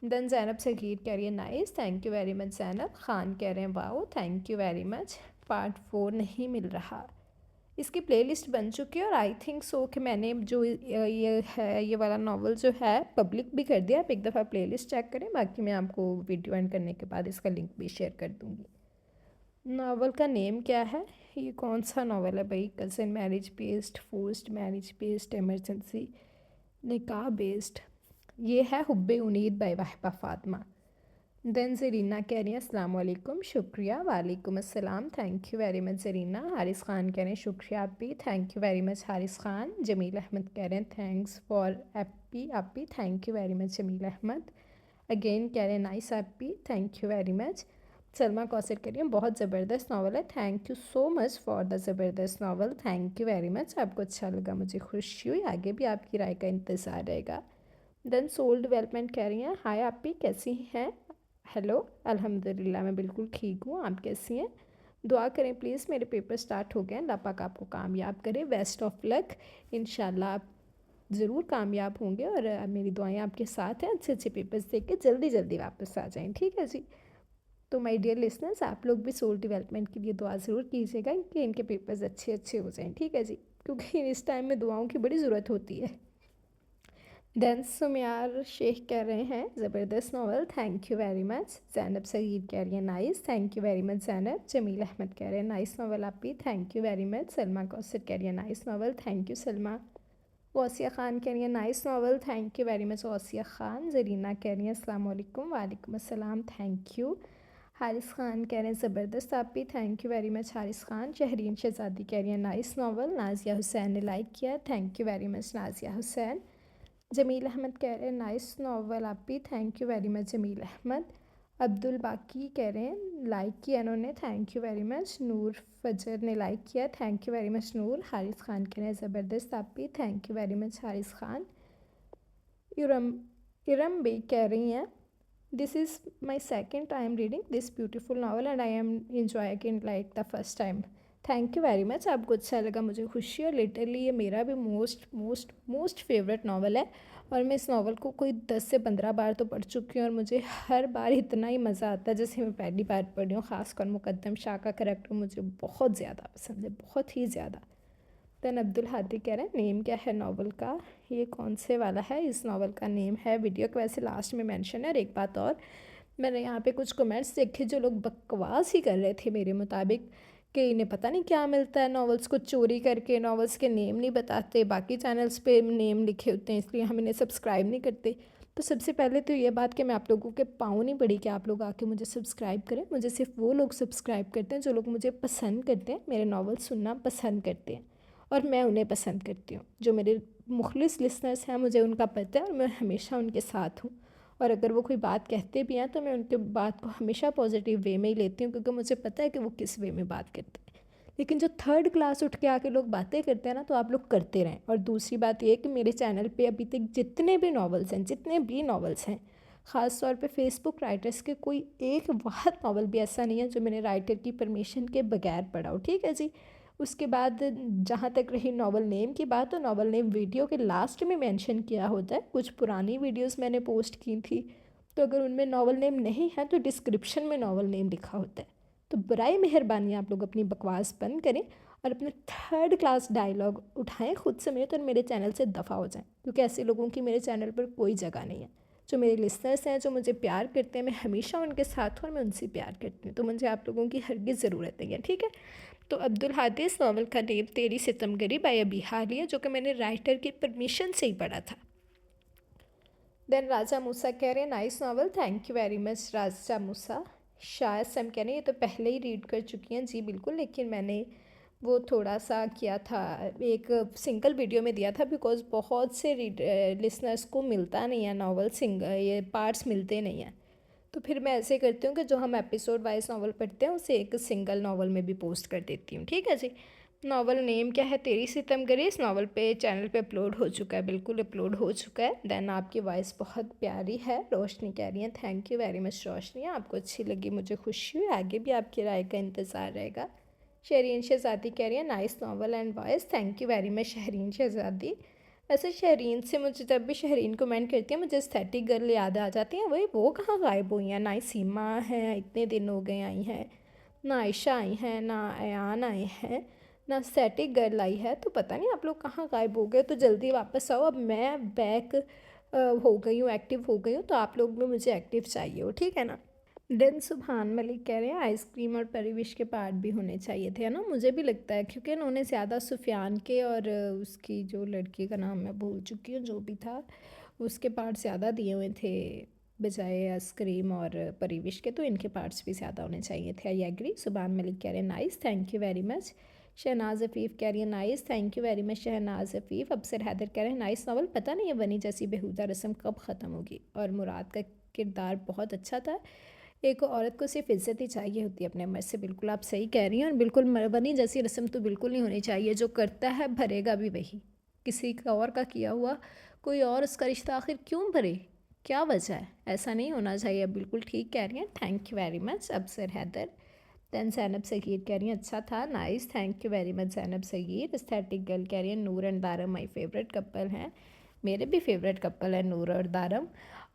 देन ज़ैनब सगीर कह रही है nice, thank you very much Zainab. Khan कह रहे हैं wow, thank you very much. Part 4 नहीं मिल रहा, इसकी प्लेलिस्ट बन चुकी है और आई थिंक सो कि मैंने जो ये है ये वाला नावल जो है पब्लिक भी कर दिया, आप एक दफ़ा प्लेलिस्ट चेक करें, बाकी मैं आपको वीडियो एंड करने के बाद इसका लिंक भी शेयर कर दूँगी। नावल का नेम क्या है, ये कौन सा नावल है भाई, cousin marriage based, forced marriage based, emergency, निकाह बेस्ड, ये है हुब्बे उनीद बाय वाहिबा फातिमा। देन ज़रीना कह रही हैं अस्सलाम वालेकुम, शुक्रिया, वालेकुम अस्सलाम, thank you very much Zarina. Haris Khan कह रहे हैं शुक्रिया आप भी, thank you very much Haris Khan. Jameel Ahmed कह रहे हैं थैंक्स फॉर एप्पी आप भी, thank you very much Jameel Ahmed. Again कह रहे हैं nice एप्पी, thank you very much. Salma Kausar कह रही हैं बहुत ज़बरदस्त नावल है, thank you so much for the ज़बरदस्त novel, thank you very much, आपको अच्छा लगा, मुझे खुशी हुई, आगे भी आपकी राय का इंतज़ार रहेगा। देन सोल डेवलपमेंट कह रही हैं हाय आप भी कैसी हैं, हेलो, अल्हम्दुलिल्लाह मैं बिल्कुल ठीक हूँ, आप कैसी हैं, दुआ करें प्लीज़, मेरे पेपर स्टार्ट हो गए हैं, अल्लाह पाक आपको कामयाब करे, बेस्ट ऑफ लक, इंशाल्लाह आप ज़रूर कामयाब होंगे और मेरी दुआएं आपके साथ हैं, अच्छे अच्छे पेपर्स देख के जल्दी जल्दी वापस आ जाएं, ठीक है जी। तो माय डियर लिसनर्स, आप लोग भी सोल डेवलपमेंट के लिए दुआ ज़रूर कीजिएगा कि इनके पेपर्स अच्छे अच्छे हो जाएं, ठीक है जी, क्योंकि इस टाइम में दुआओं की बड़ी ज़रूरत होती है। देन सुमियार शेख कह रहे हैं ज़बरदस्त novel, thank you very much. Zainab Sagheer कह रही है nice, thank you very much Zainab. Jameel Ahmed कह रहे हैं नाइस नावल आप भी, thank you very much. Salma Kausar कह रही है nice novel, thank you Salma. Ghausia Khan कह रही है nice novel, thank you very much Ghausia Khan. Zarina कह रही हैं अस्सलाम वालेकुम, वालेकुम अस्सलाम, थैंक यू। हारिस ख़ान कह रहे हैं ज़बरदस्त आप भी, thank you very much Haris Khan. Shehreen Shehzadi कह रही हैं नाइस नावल। नाजिया हुसैन ने लाइक किया, thank you very much Nazia Hussain. Jameel Ahmed कह रहे हैं नाइस नावल आप भी, thank you very much Jameel Ahmed. Abdul Baqi कह रहे हैं लाइक किया इन्होंने, thank you very much. Noor Fajar ने लाइक किया, thank you very much Noor. Haris Khan कह रहे हैं ज़बरदस्त आप भी, thank you very much Haris Khan. Iram Iram बे कह रही हैं this is my second time reading this beautiful novel and I am enjoying it like the first time, thank you very much, आपको अच्छा लगा, मुझे खुशी है, लिटरली ये मेरा भी most most most favourite novel है और मैं इस नावल को कोई 10 से 15 बार तो पढ़ चुकी हूँ और मुझे हर बार इतना ही मज़ा आता है जैसे मैं पहली बार पढ़ रही हूँ। ख़ासकर मुकद्दम शाह का करैक्टर मुझे बहुत ज़्यादा पसंद है, बहुत ही ज़्यादा। देन अब्दुल हादी कह रहे हैं नेम क्या है नावल का, ये कौन से वाला है, इस नावल का नेम है वीडियो के वैसे लास्ट में मेंशन है। और एक बात और, मैंने यहाँ पे कुछ कमेंट्स देखे जो लोग बकवास ही कर रहे थे मेरे मुताबिक कि इन्हें पता नहीं क्या मिलता है नॉवेल्स को चोरी करके, नॉवेल्स के नेम नहीं बताते, बाकी चैनल्स पे नेम लिखे होते हैं इसलिए हम इन्हें सब्सक्राइब नहीं करते। तो सबसे पहले तो ये बात कि मैं आप लोगों के पाँव नहीं पड़ी कि आप लोग आके मुझे सब्सक्राइब करें, मुझे सिर्फ वो लोग सब्सक्राइब करते हैं जो लोग मुझे पसंद करते हैं, मेरे नावल सुनना पसंद करते हैं और मैं उन्हें पसंद करती हूँ। जो मेरे मुखलिस लिसनर्स हैं, मुझे उनका पता है और मैं हमेशा उनके साथ हूँ। और अगर वो कोई बात कहते भी हैं तो मैं उनके बात को हमेशा पॉजिटिव वे में ही लेती हूँ, क्योंकि मुझे पता है कि वो किस वे में बात करते हैं। लेकिन जो थर्ड क्लास उठ के आके लोग बातें करते हैं ना, तो आप लोग करते रहें। और दूसरी बात ये कि मेरे चैनल पे अभी तक जितने भी नॉवेल्स हैं, ख़ास तौर पे फेसबुक राइटर्स के कोई एक वाहद नॉवल भी ऐसा नहीं है जो मैंने राइटर की परमिशन के बगैर पढ़ा हो, ठीक है जी। उसके बाद जहाँ तक रही नॉवल नेम की बात, तो नॉवल नेम वीडियो के लास्ट में मेंशन किया होता है। कुछ पुरानी वीडियोस मैंने पोस्ट की थी, तो अगर उनमें नॉवल नेम नहीं है तो डिस्क्रिप्शन में नॉवल नेम लिखा होता है। तो बराए मेहरबानी आप लोग अपनी बकवास बंद करें और अपने थर्ड क्लास डायलॉग उठाएं खुद समेत और मेरे चैनल से दफ़ा हो जाएं, क्योंकि ऐसे लोगों की मेरे चैनल पर कोई जगह नहीं है। जो मेरे लिसनर्स हैं, जो मुझे प्यार करते हैं, मैं हमेशा उनके साथ हूँ और मैं उनसे प्यार करती हूँ, तो मुझे आप लोगों की हरगिज़ ज़रूरत नहीं है, ठीक है। तो अब्दुल हादी इस नावल का नेम तेरी सितमगरी बाय अबी हालिया, जो कि मैंने राइटर की परमिशन से ही पढ़ा था। देन राजा मूसा कह रहे हैं nice novel, thank you very much Raja Musa. शायद से हम कह रहे हैं ये तो पहले ही रीड कर चुकी हैं, जी बिल्कुल, लेकिन मैंने वो थोड़ा सा किया था, एक सिंगल वीडियो में दिया था, बिकॉज बहुत से लिसनर्स को मिलता नहीं है नावल ये पार्ट्स मिलते नहीं हैं। तो फिर मैं ऐसे करती हूँ कि जो हम एपिसोड वाइज नावल पढ़ते हैं उसे एक सिंगल नावल में भी पोस्ट कर देती हूँ, ठीक है जी। नावल नेम क्या है, तेरी सितमगरी। इस नावल पे चैनल पे अपलोड हो चुका है, बिल्कुल अपलोड हो चुका है। देन आपकी वॉइस बहुत प्यारी है, रोशनी कह रही है, थैंक यू वेरी मच रोशनी, आपको अच्छी लगी, मुझे खुशी हुई, आगे भी आपकी राय का इंतज़ार रहेगा। शहरीन शहज़ादी कह रही है nice novel and voice, thank you very much Shehreen Shehzadi. वैसे शहरीन से मुझे, जब भी शहरीन कमेंट करती है मुझे एस्थेटिक गर्ल याद आ जाती है, वही वो कहाँ गायब हुई हैं, ना ही सीमा हैं, इतने दिन हो गए आई हैं, ना आयशा आई हैं, ना अयान आए हैं, ना एस्थेटिक गर्ल आई है, तो पता नहीं आप लोग कहाँ गायब हो गए। तो जल्दी वापस आओ, अब मैं बैक हो गई हूँ, एक्टिव हो गई हूँ, तो आप लोग भी मुझे एक्टिव चाहिए हो, ठीक है ना। देन सुभान मलिक कह रहे हैं आइसक्रीम और परिविश के पार्ट भी होने चाहिए थे, है ना, मुझे भी लगता है, क्योंकि उन्होंने ज़्यादा सुफियान के और उसकी जो लड़की का नाम मैं भूल चुकी हूँ, जो भी था, उसके पार्ट ज़्यादा दिए हुए थे बजाय आइसक्रीम और परिविश के, तो इनके पार्ट्स भी ज़्यादा होने चाहिए थे। I agree. सुभान मलिक कह रहे हैं nice, thank you very much. Shahnaz Afeef कह रही है nice, thank you very much Shahnaz Afeef. Absar Haider कह रहे हैं नाइस नावल, पता नहीं है बनी जैसी बेहुदा रस्म कब ख़त्म होगी, और मुराद का किरदार बहुत अच्छा था। एक औरत को सिर्फ इज्जत ही चाहिए होती है अपने मर्द से, बिल्कुल आप सही कह रही हैं। और बिल्कुल बनी जैसी रस्म तो बिल्कुल नहीं होनी चाहिए, जो करता है भरेगा भी वही, किसी का और का किया हुआ कोई और उसका रिश्ता आखिर क्यों भरे, क्या वजह है, ऐसा नहीं होना चाहिए। बिल्कुल ठीक कह रही हैं, थैंक यू वेरी मच अबसर हैदर। दैन ज़ैनब सगीर कह रही हैं अच्छा था, nice, thank you very much Zainab Sagheer. Aesthetic girl कह रही है Noor and Daram my favourite couple हैं, मेरे भी फेवरेट कपल है नूर और दारम।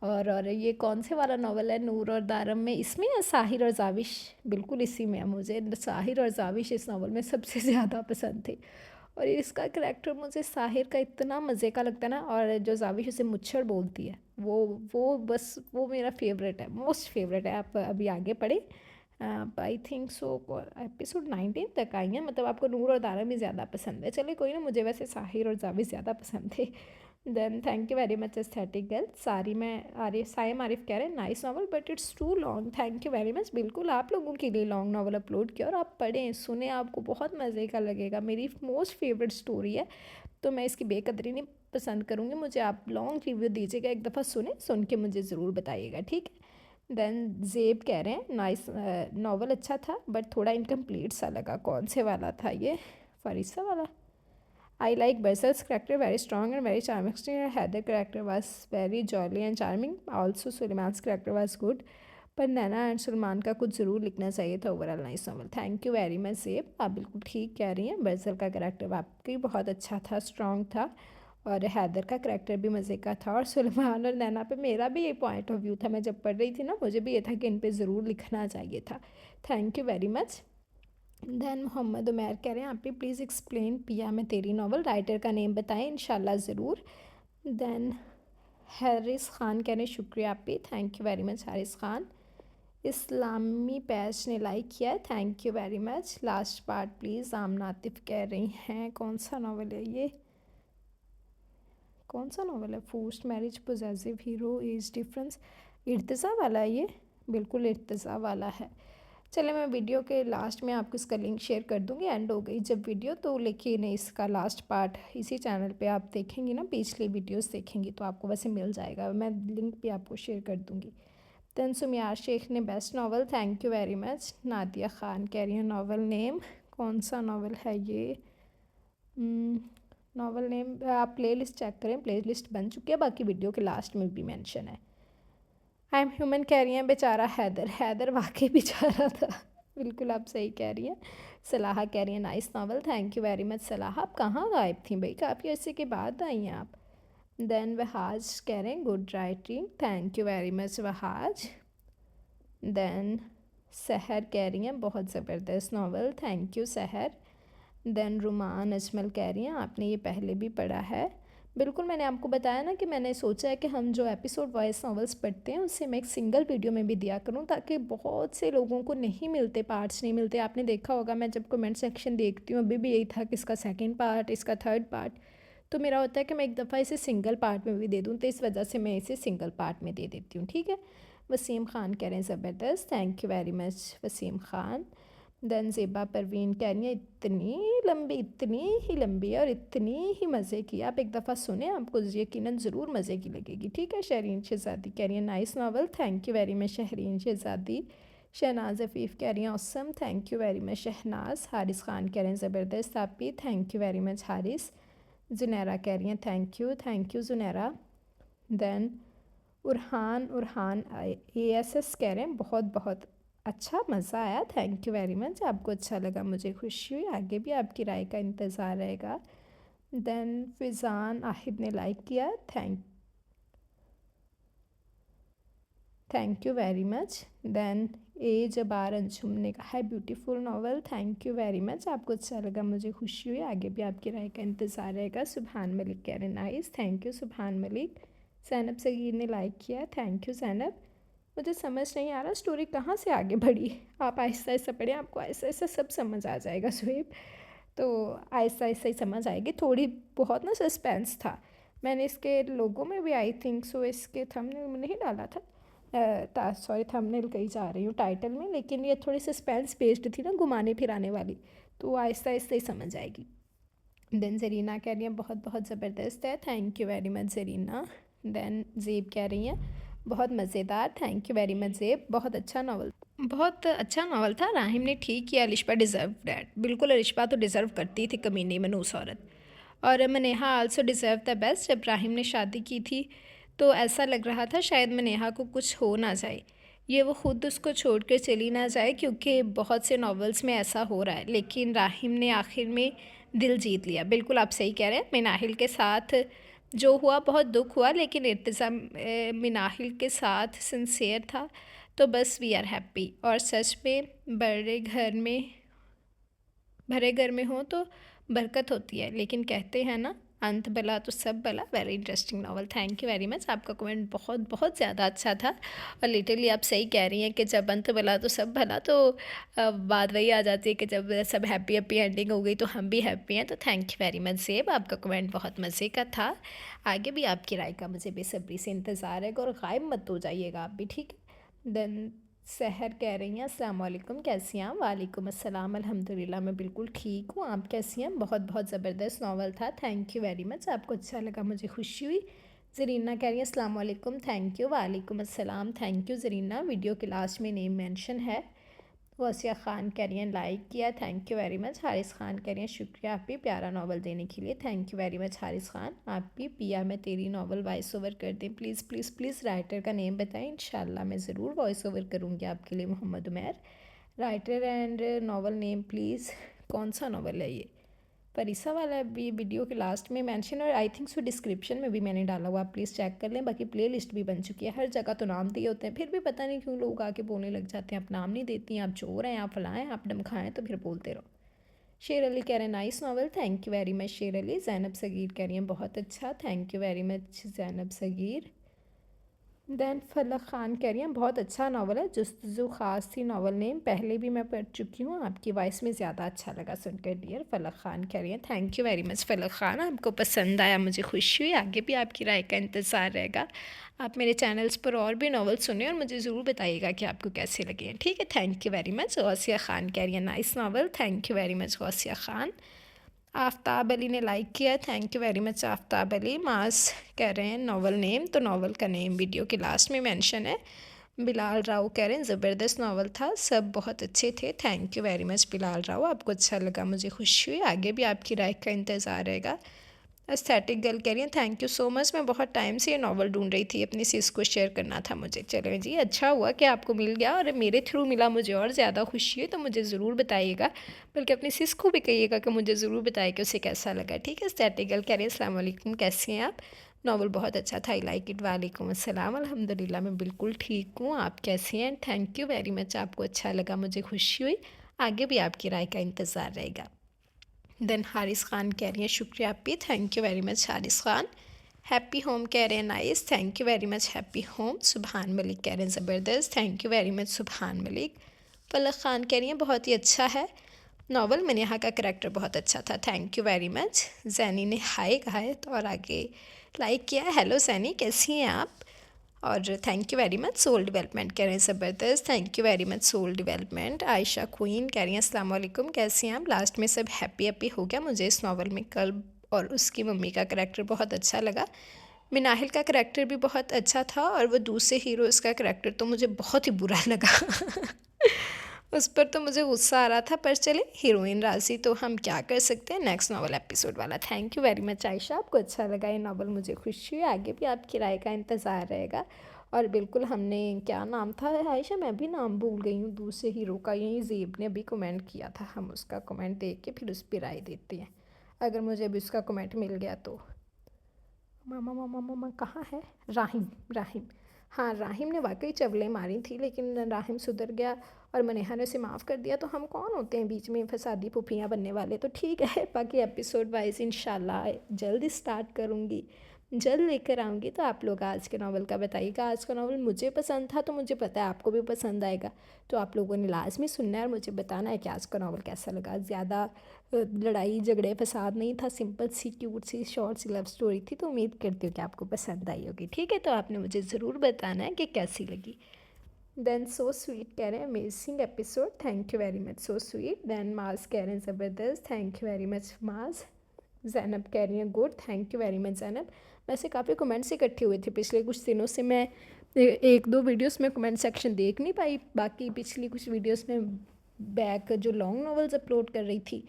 और ये कौन से वाला नावल है नूर और दारम में, इसमें है साहिर और जाविश, बिल्कुल इसी में है। मुझे साहिर और जाविश इस नावल में सबसे ज़्यादा पसंद थे, और इसका करैक्टर मुझे साहिर का इतना मज़े का लगता है ना, और जो जाविश उसे मुच्छर बोलती है, वो बस वो मेरा फेवरेट है, मोस्ट फेवरेट है। आप अभी आगे पढ़े, आई थिंक सो एपिसोड 19 तक आई हैं, मतलब आपको नूर और दारम ही ज़्यादा पसंद है। चलिए कोई ना, मुझे वैसे साहिर और जाविश ज़्यादा पसंद थे। Then thank you very much aesthetic girl. सारी में आरिफ साइम आरिफ कह रहे हैं nice novel but it's too long, thank you very much. बिल्कुल आप लोगों के लिए लॉन्ग नावल अपलोड किया, और आप पढ़ें सुने, आपको बहुत मज़े का लगेगा, मेरी मोस्ट फेवरेट स्टोरी है, तो मैं इसकी बेकदरी नहीं पसंद करूँगी। मुझे आप लॉन्ग रिव्यू दीजिएगा, एक दफ़ा सुन के मुझे ज़रूर बताइएगा, ठीक है। देन जेब कह रहे हैं नाइस नावल अच्छा था बट थोड़ा इनकम्प्लीट सा लगा, कौन से वाला था ये, फरीसा वाला। I like Berserk's character very strong and very charming. Heather character was very jolly and charming. Also Suleiman's character was good. पर नैना एंड सलमान का कुछ ज़रूर लिखना चाहिए था। Overall nice novel, thank you very much सेब, आप बिल्कुल ठीक कह रही हैं। बर्सल का करैक्टर वाकई बहुत अच्छा था, स्ट्रॉन्ग था, और हैदर का करैक्टर भी मज़े का था, और सलमान और नैना पे मेरा भी ये पॉइंट ऑफ व्यू था, मैं जब पढ़ रही थी ना मुझे भी ये था कि इन पर ज़रूर लिखना चाहिए था। Thank you very much. Then Mohammad Umair कह रहे हैं आप भी प्लीज़ एक्सप्लेन पिया में तेरी नावल, राइटर का नेम बताएं इंशाल्लाह ज़रूर। देन हारिस ख़ान कह रहे हैं शुक्रिया आप भी, thank you very much Haris Khan. Islami patch ने लाइक किया है, thank you very much. Last part please, Amna Atif कह रही हैं कौन सा नावल है ये, कौन सा नावल है, forced marriage, possessive hero, age difference, Irtiza वाला है ये, बिल्कुल इर्तिज़ा वाला है। चले मैं वीडियो के लास्ट में आपको इसका लिंक शेयर कर दूँगी। एंड हो गई जब वीडियो तो, लेकिन इसका लास्ट पार्ट इसी चैनल पे आप देखेंगी ना, पिछली वीडियोस देखेंगी तो आपको वैसे मिल जाएगा, मैं लिंक भी आपको शेयर कर दूँगी। दैन सुमियार शेख ने best novel, thank you very much. Nadia Khan कह रही हैं नावल नेम, कौन सा नावल है ये? नावल नेम आप प्ले लिस्ट चेक करें, प्ले लिस्ट बन चुकी है, बाकी वीडियो के लास्ट में भी मेंशन है। आई एम ह्यूमन कह रही हैं बेचारा हैदर, हैदर वाकई बेचारा था, बिल्कुल आप सही कह रही हैं। सलाहा कह रही हैं nice novel, thank you very much Salaha. आप कहाँ गायब थी भाई, काफ़ी अर्से के बाद आई हैं आप। देन वहाज कह रहे हैं good writing, thank you very much Wahaj. Then Sahar कह रही हैं बहुत ज़बरदस्त novel, thank you Sahar. Then Rumaan Ajmal कह रही हैं आपने ये पहले भी पढ़ा है। बिल्कुल, मैंने आपको बताया ना कि मैंने सोचा है कि हम जो एपिसोड वाइज नॉवेल्स पढ़ते हैं उससे मैं एक सिंगल वीडियो में भी दिया करूं, ताकि बहुत से लोगों को नहीं मिलते, पार्ट्स नहीं मिलते। आपने देखा होगा मैं जब कमेंट सेक्शन देखती हूँ अभी भी यही था कि इसका सेकंड पार्ट, इसका थर्ड पार्ट, तो मेरा होता है कि मैं एक दफ़ा इसे सिंगल पार्ट में भी दे दूँ, तो इस वजह से मैं इसे सिंगल पार्ट में दे देती हूँ, ठीक है। वसीम ख़ान कह रहे हैं ज़बरदस्त, thank you very much Waseem Khan. Then Zeba Parveen कह रही हैं इतनी ही लंबी और इतनी ही मज़े की, आप एक दफ़ा सुने आपको यकीनन ज़रूर मज़े की लगेगी, ठीक है। शहरीन शहज़ादी कह रही हैं nice novel, thank you very much Shehreen Shehzadi. Shahnaz Afeef कह रही हैं awesome, thank you very much Shahnaz. Haris Khan कह रहे हैं ज़बरदस्त आप भी, thank you very much Haris. Junaira कह रही हैं thank you Junaira. Then Urhan ASS कह रहे हैं बहुत बहुत अच्छा, मज़ा आया, थैंक यू वेरी मच, आपको अच्छा लगा मुझे खुशी हुई, आगे भी आपकी राय का इंतज़ार रहेगा। देन फिज़ान आहिद ने लाइक किया, thank you very much. Then Jabbar Anjum ने कहा है beautiful novel, thank you very much, आपको अच्छा लगा मुझे खुशी हुई, आगे भी आपकी राय का इंतज़ार रहेगा। सुबहान मलिक कह रहे हैं नाइस, थैंक यू सुबहान मलिक। ज़ैनब सगीर ने लाइक किया, थैंक यू ज़ैनब। मुझे समझ नहीं आ रहा स्टोरी कहाँ से आगे बढ़ी, आप आहिस्ता आहिस्ता पढ़ें, आपको आहिस्ता आहिस्ता सब समझ आ जाएगा सुहेब, तो आहिस्ता आहिस्ता ही समझ आएगी। थोड़ी बहुत ना सस्पेंस था, मैंने इसके लोगों में भी आई थिंक सो इसके थंबनेल में नहीं डाला था, सॉरी थंबनेल कही जा रही हूँ टाइटल में, लेकिन ये थोड़ी सस्पेंस बेस्ड थी ना, घुमाने फिराने वाली, तो आहिस्ता आहिस्ता ही समझ आएगी। देन जरीना कह रही हैं बहुत बहुत ज़बरदस्त है, thank you very much Zarina. Then Zeb कह रही हैं बहुत मज़ेदार, thank you very much Zeb, बहुत अच्छा नावल था, राहिम ने ठीक किया, अलिशबा डिज़र्व डैट, बिल्कुल अलिशबा तो डिज़र्व करती थी कमीनी मनूस औरत। और मनेहा आल्सो डिज़र्व द बेस्ट, जब राहिम ने शादी की थी तो ऐसा लग रहा था शायद मनेहा को कुछ हो ना जाए, ये वो ख़ुद उसको छोड़ कर चली ना जाए, क्योंकि बहुत से नावल्स में ऐसा हो रहा है, लेकिन राहिम ने आखिर में दिल जीत लिया। बिल्कुल आप सही कह रहे हैं, मिनाहिल के साथ जो हुआ बहुत दुख हुआ, लेकिन इर्तिज़ा मिनाहिल के साथ सिंसियर था, तो बस वी आर हैप्पी। और सच में भरे घर में हो तो बरकत होती है, लेकिन कहते हैं ना अंत भला तो सब भला। Very interesting novel, thank you very much, आपका कमेंट बहुत बहुत ज़्यादा अच्छा था। और लिटरली आप सही कह रही हैं कि जब अंत भला तो सब भला, तो बात वही आ जाती है कि जब सब हैप्पी हैप्पी एंडिंग हो गई तो हम भी हैप्पी हैं। तो थैंक यू वेरी मच ज़ेब, आपका कमेंट बहुत मज़े का था, आगे भी आपकी राय का मुझे बेसब्री से इंतज़ार है, और गायब मत हो जाइएगा आप भी, ठीक है। देन सहर कह रही हैं अस्सलाम वालेकुम, कैसी हैं आप? वालेकुम अस्सलाम, अल्हम्दुलिल्लाह मैं बिल्कुल ठीक हूँ, आप कैसी हैं? बहुत बहुत ज़बरदस्त नावल था, थैंक यू वेरी मच, आपको अच्छा लगा मुझे खुशी हुई। ज़रीना कह रही हैं अस्सलाम वालेकुम, थैंक यू, वालेकुम अस्सलाम, थैंक यू ज़रीना, वीडियो के लास्ट में नेम मेंशन है। वसिया ख़ान कह रही हैं लाइक किया, thank you very much. Haris Khan कह रही हैं शुक्रिया आप भी प्यारा नावल देने के लिए, thank you very much Haris Khan, आप भी पिया मैं तेरी नावल वॉइस ओवर कर दें प्लीज़ प्लीज़ प्लीज़, राइटर का नेम बताएं, इंशाल्लाह मैं ज़रूर वॉइस ओवर करूँगी आपके लिए। Mohammad Umair, writer and novel name please, कौन सा नावल है ये? परिसा वाला भी वीडियो के लास्ट में मेंशन, और आई थिंक सो डिस्क्रिप्शन में भी मैंने डाला हुआ, आप प्लीज़ चेक कर लें। बाकी प्ले लिस्ट भी बन चुकी है, हर जगह तो नाम दिए होते हैं, फिर भी पता नहीं क्यों लोग आके बोलने लग जाते हैं आप नाम नहीं देती हैं, आप चोर हैं, आप फलाएँ, आप डमखाएँ, तो फिर बोलते रहो। शेर अली कह रहे हैं nice novel, thank you very much Sher Ali. Zainab Sagheer कह रही हैं बहुत अच्छा, thank you very much Zainab Sagheer. Then Falak Khan कह रही हैं बहुत अच्छा नावल है, जुस्तजू ख़ास थी नावल नेम, पहले भी मैं पढ़ चुकी हूँ, आपकी वॉइस में ज़्यादा अच्छा लगा सुनकर डियर। फलक ख़ान कह रही हैं थैंक यू वेरी मच फलक ख़ान, आपको पसंद आया, मुझे खुशी हुई, आगे भी आपकी राय का इंतज़ार रहेगा। आप मेरे चैनल्स पर और भी नावल सुने और मुझे ज़रूर बताइएगा कि आपको कैसे लगे हैं, ठीक है। Thank you very much. Ghausia Khan कह रही है nice novel, thank you very much Ghausia Khan. Aftab Ali ने लाइक किया, thank you very much Aftab Ali. मास कह रहे हैं नावल नेम, तो नावल का नेम वीडियो के लास्ट में मेंशन है। बिलाल राव कह रहे हैं ज़बरदस्त नावल था, सब बहुत अच्छे थे, thank you very much Bilal Rao, आपको अच्छा लगा, मुझे खुशी हुई, आगे भी आपकी राय का इंतज़ार रहेगा। एस्थेटिक गर्ल कह रही हैं थैंक यू सो मच, मैं बहुत टाइम से ये नावल ढूंढ रही थी, अपनी सिस को शेयर करना था मुझे। चलो जी, अच्छा हुआ कि आपको मिल गया और मेरे थ्रू मिला, मुझे और ज़्यादा खुशी है, तो मुझे ज़रूर बताइएगा, बल्कि अपनी सिस को भी कहिएगा कि मुझे ज़रूर बताए कि उसे कैसा लगा, ठीक है। एस्थेटिक गर्ल कह रही है अस्सलाम वालेकुम, कैसी हैं आप, नावल बहुत अच्छा था, आई लाइक इट। वालेकुम अस्सलाम, अल्हम्दुलिल्लाह मैं बिल्कुल ठीक हूँ, आप कैसी हैं। थैंक यू वेरी मच, आपको अच्छा लगा, मुझे खुशी हुई, आगे भी आपकी राय का इंतज़ार रहेगा। देन हारिस खान कह रही हैं शुक्रिया आपी, thank you very much Haris Khan. Happy home कह रहे हैं nice, thank you very much happy home. सुबहान मलिक कह रहे हैं ज़बरदस्त, थैंक यू वेरी मच सुबहान मलिक। फलक ख़ान कह रही हैं बहुत ही अच्छा है नावल, मनीहा का करैक्टर बहुत अच्छा था, थैंक यू वेरी मच। जैनी ने हाय कहा है तो और आगे लाइक किया है, हेलो जैनी कैसी हैं आप, और thank you very much. Soul development कह रहे हैं ज़बरदस्त, thank you very much soul development. Ayesha queen कह रही हैं अस्सलाम वालेकुम, कैसी हैं आप, लास्ट में सब हैप्पी हैप्पी हो गया, मुझे इस नावल में कल्ब और उसकी मम्मी का करैक्टर बहुत अच्छा लगा। मिनाहिल का करैक्टर भी बहुत अच्छा था और वो दूसरे हीरो इसका करैक्टर तो मुझे बहुत ही बुरा लगा उस पर तो मुझे गुस्सा आ रहा था, पर चले हीरोइन राजी तो हम क्या कर सकते हैं। नेक्स्ट नावल एपिसोड वाला, thank you very much Ayesha, आपको अच्छा लगा ये नावल, मुझे खुशी है, आगे भी आपकी राय का इंतज़ार रहेगा। और बिल्कुल हमने क्या नाम था आयशा, मैं भी नाम भूल गई हूँ दूसरे हीरो का, यही ज़ेब ने अभी कमेंट किया था, हम उसका कमेंट देख के फिर उस पर राय देते हैं, अगर मुझे अभी उसका कमेंट मिल गया तो। मामा मामा मामा कहाँ है, राहिम राहिम, हाँ राहिम ने वाकई चवलें मारी थी, लेकिन राहिम सुधर गया और मनेहा ने उसे माफ़ कर दिया, तो हम कौन होते हैं बीच में फसादी पुफियाँ बनने वाले, तो ठीक है। बाकी एपिसोड वाइज इंशाल्लाह जल्द स्टार्ट करूँगी, जल्द लेकर आऊँगी, तो आप लोग आज के नावल का बताइएगा। आज का नावल मुझे पसंद था, तो मुझे पता है आपको भी पसंद आएगा, तो आप लोगों ने लाजमी सुनना है और मुझे बताना है कि आज का नावल कैसा लगा। ज़्यादा लड़ाई झगड़े फसाद नहीं था, सिंपल सी क्यूट सी शॉर्ट सी लव स्टोरी थी, तो उम्मीद करती हूँ कि आपको पसंद आई होगी, ठीक है। तो आपने मुझे ज़रूर बताना है कि कैसी लगी। देन सो स्वीट कह रहे हैं amazing episode, thank you very much so sweet. Then Maaz कह रहे हैं ज़बरदस्त, थैंक यू वेरी मच माज। जैनब कह रही हैं good, thank you very much Zainab. वैसे काफ़ी कमेंट्स इकट्ठे हुए थे पिछले कुछ दिनों से, मैं एक दो वीडियोस में कमेंट सेक्शन देख नहीं पाई, बाकी पिछली कुछ वीडियोस में बैक जो लॉन्ग नॉवेल्स अपलोड कर रही थी,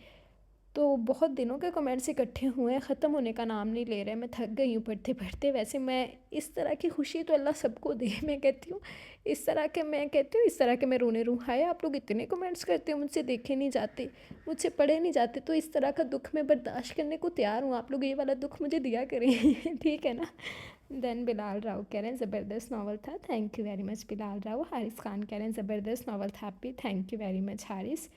तो बहुत दिनों के कमेंट्स इकट्ठे हुए हैं, ख़त्म होने का नाम नहीं ले रहे, मैं थक गई हूँ पढ़ते पढ़ते। वैसे मैं इस तरह की खुशी तो अल्लाह सबको दे, मैं कहती हूँ इस तरह के, मैं कहती हूँ इस तरह के मैं रोने रूँ, हाय आप लोग इतने कमेंट्स करते हो, मुझसे देखे नहीं जाते, मुझसे पढ़े नहीं जाते, तो इस तरह का दुख मैं बर्दाश्त करने को तैयार हूँ, आप लोग ये वाला दुख मुझे दिया करें ठीक है ना। देन बिलाल राव कह रहे हैं ज़बरदस्त नावल था, thank you very much Bilal Rao. Haris Khan कह रहे हैं ज़बरदस्त नावल था happy, thank you very much Haris.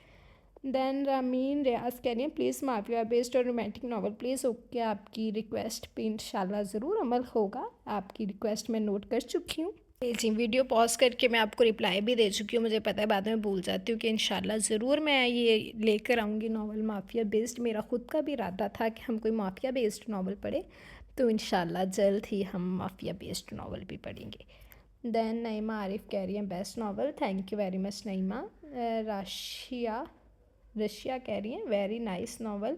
Then Rameen Riaz कह रही हैं प्लीज़ माफिया बेस्ड और रोमांटिक नावल प्लीज़, ओके आपकी रिक्वेस्ट पे इंशाल्लाह ज़रूर अमल होगा, आपकी रिक्वेस्ट मैं नोट कर चुकी हूँ। जी वीडियो पॉज करके मैं आपको रिप्लाई भी दे चुकी हूँ, मुझे पता है बाद में भूल जाती हूँ कि इंशाल्लाह ज़रूर मैं ये लेकर आऊँगी नावल माफिया बेस्ड, मेरा ख़ुद का भी इरादा था कि हम कोई माफिया बेस्ड नावल पढ़े, तो इंशाल्लाह जल्द ही हम माफिया बेस्ड नावल भी पढ़ेंगे। देन नईमा आरिफ कह रही हैं best novel, thank you very much Naima. Russia कह रही हैं वेरी नाइस नावल,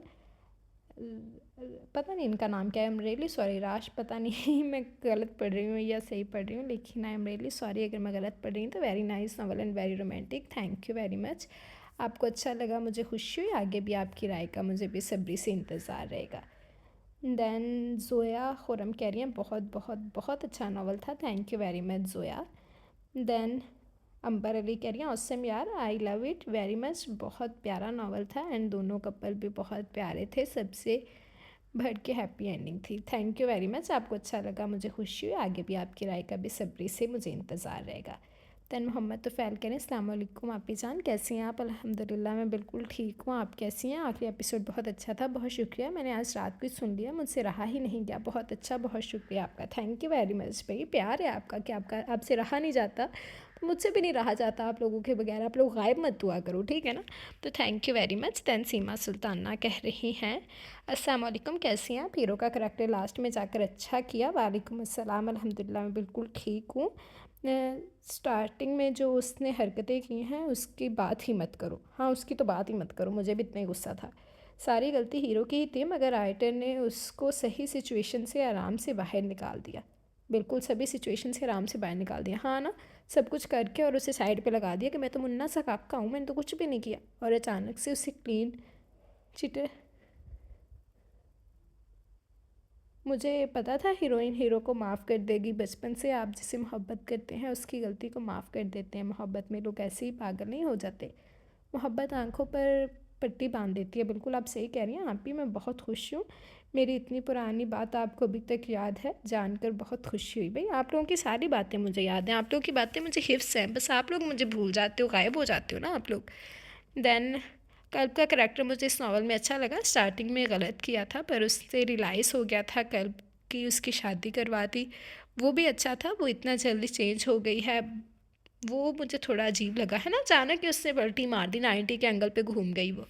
पता नहीं इनका नाम क्या है, आई एम रियली सॉरी राश, पता नहीं मैं गलत पढ़ रही हूँ या सही पढ़ रही हूँ, लेकिन आई एम रियली सॉरी अगर मैं गलत पढ़ रही हूँ। तो very nice novel and very romantic, thank you very much, आपको अच्छा लगा, मुझे खुशी हुई, आगे भी आपकी राय का मुझे बेसब्री से इंतज़ार रहेगा। देन ज़ोया खुरम कह रही हैं बहुत बहुत बहुत अच्छा नावल था, thank you very much Zoya. Then Ambar Ali कह रही हैं ऑसम यार, I love it very much, बहुत प्यारा नावल था एंड दोनों कपल भी बहुत प्यारे थे, सबसे बढ़ के हैप्पी एंडिंग थी, थैंक यू वेरी मच, आपको अच्छा लगा, मुझे खुशी हुई, आगे भी आपकी राय का बेसब्री से मुझे इंतज़ार रहेगा। दैन मोहम्मद तुफ़ैल करें अस्सलाम वालेकुम आपी जान, कैसी हैं आप? अल्हम्दुलिल्लाह मैं बिल्कुल ठीक हूँ, आप कैसी हैं? आखिरी एपिसोड बहुत अच्छा था, बहुत शुक्रिया, मैंने आज रात को ही सुन लिया, मुझसे रहा ही नहीं गया। बहुत अच्छा, बहुत शुक्रिया आपका, थैंक यू वेरी मच भाई। प्यार है आपका कि आपसे रहा नहीं जाता, तो मुझसे भी नहीं रहा जाता आप लोगों के बगैर। आप लोग गायब मत हुआ करो, ठीक है ना? तो thank you very much. Then Seema Sultana कह रही हैं अस्सलाम वालेकुम, कैसी हैं आप? हीरो का करैक्टर लास्ट में जाकर अच्छा किया। वालेकुम अस्सलाम, अल्हम्दुलिल्लाह मैं बिल्कुल ठीक हूँ। स्टार्टिंग में जो उसने हरकतें की हैं उसकी बात ही मत करो। हाँ, उसकी तो बात ही मत करो, मुझे भी इतना ही गुस्सा था। सारी गलती हीरो की ही थी, मगर राइटर ने उसको सही सिचुएशन से आराम से बाहर निकाल दिया। बिल्कुल सभी सिचुएशन से आराम से बाहर निकाल दिया। हाँ ना, सब कुछ करके और उसे साइड पे लगा दिया कि मैं तो मुन्ना सा काका हूँ, मैंने तो कुछ भी नहीं किया। और अचानक से उसे क्लीन चिट मुझे पता था हीरोइन हीरो को माफ़ कर देगी। बचपन से आप जिसे मोहब्बत करते हैं उसकी गलती को माफ़ कर देते हैं। मोहब्बत में लोग ऐसे ही पागल नहीं हो जाते। मोहब्बत आंखों पर पट्टी बांध देती है। बिल्कुल आप सही कह रही हैं। आप भी, मैं बहुत खुश हूँ। मेरी इतनी पुरानी बात आपको अभी तक याद है, जानकर बहुत खुशी हुई। भाई आप लोगों की सारी बातें मुझे याद हैं, आप लोगों की बातें मुझे हिफ्स हैं, बस आप लोग मुझे भूल जाते हो, गायब हो जाते हो ना आप लोग। देन कल्ब का करैक्टर मुझे इस नावल में अच्छा लगा। स्टार्टिंग में गलत किया था पर उससे रियलाइज़ हो गया था कल्ब की उसकी शादी करवा दी, वो भी अच्छा था। वो इतना जल्दी चेंज हो गई है, वो मुझे थोड़ा अजीब लगा है ना, अचानक कि उसने पलटी मार दी, 90 के एंगल पे घूम गई वो।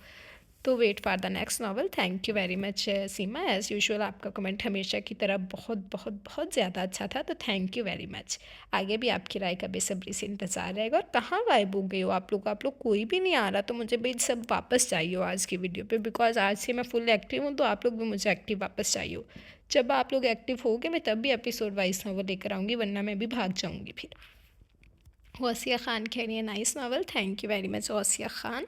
तो wait for the next novel. Thank you very much Seema, as usual आपका कमेंट हमेशा की तरह बहुत बहुत बहुत ज़्यादा अच्छा था, तो थैंक यू वेरी मच। आगे भी आपकी राय का बेसब्री से इंतज़ार रहेगा। और कहाँ गायब हो गए हो आप लोग कोई भी नहीं आ रहा, तो मुझे भी सब वापस चाहिए हो आज की वीडियो पे, बिकॉज आज से मैं फुल एक्टिव हूँ, तो आप लोग भी मुझे एक्टिव वापस चाहिए हो। जब आप लोग एक्टिव होगे मैं तब भी एपिसोड वाइज नावल लेकर आऊँगी, वरना मैं भी भाग जाऊँगी फिर। वसिया ख़ान कह रही है nice novel, thank you very much Wasia Khan.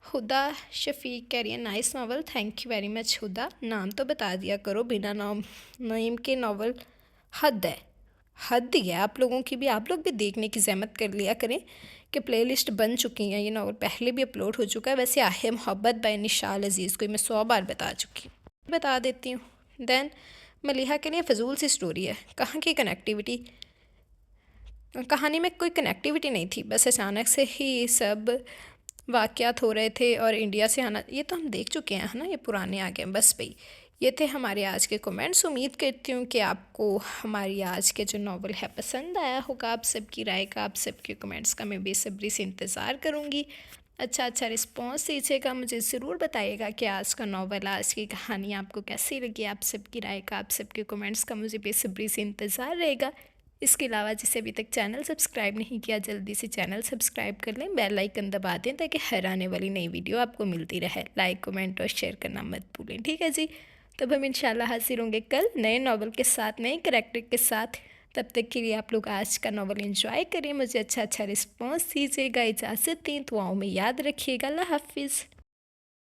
Huda Shafiq कह रही है nice novel, thank you very much Huda. नाम तो बता दिया करो, बिना नाम नेम के नावल हद है, हद ही है आप लोगों की भी। आप लोग भी देखने की ज़हमत कर लिया करें कि प्लेलिस्ट बन चुकी हैं, ये नावल पहले भी अपलोड हो चुका है। वैसे आहे मोहब्बत बाय निशाल अज़ीज़ को मैं 100 बार बता चुकी हूँ, बता देती हूँ। दैन मलिहा के लिए फ़जूल सी स्टोरी है, कहाँ की कनेक्टिविटी, कहानी में कोई कनेक्टिविटी नहीं थी, बस अचानक से ही सब वाक़यात हो रहे थे और इंडिया से आना, ये तो हम देख चुके हैं, है ना, ये पुराने आ गए। बस भाई ये थे हमारे आज के कमेंट्स। उम्मीद करती हूँ कि आपको हमारी आज के जो नावल है पसंद आया होगा। आप सबकी राय का, आप सबके कमेंट्स का मैं बेसब्री से इंतज़ार करूँगी। अच्छा रिस्पॉन्स दीजिएगा, मुझे ज़रूर बताइएगा कि आज का नावल, आज की कहानी आपको कैसी लगी। आप सबकी राय का, आप सबके कमेंट्स का मुझे बेसब्री से इंतज़ार रहेगा। इसके अलावा जिसे अभी तक चैनल सब्सक्राइब नहीं किया, जल्दी से चैनल सब्सक्राइब कर लें, बेल आइकन दबा दें ताकि हर आने वाली नई वीडियो आपको मिलती रहे। लाइक कमेंट और शेयर करना मत भूलें, ठीक है जी। तब हम इंशाल्लाह हाजिर होंगे कल नए नावल के साथ, नए करैक्टर के साथ। तब तक के लिए आप लोग आज का नावल एंजॉय करें, मुझे अच्छा रिस्पॉन्स दीजिएगा, इजाज़त दें, दुआओं में याद रखिएगा। अल्लाह हाफिज़।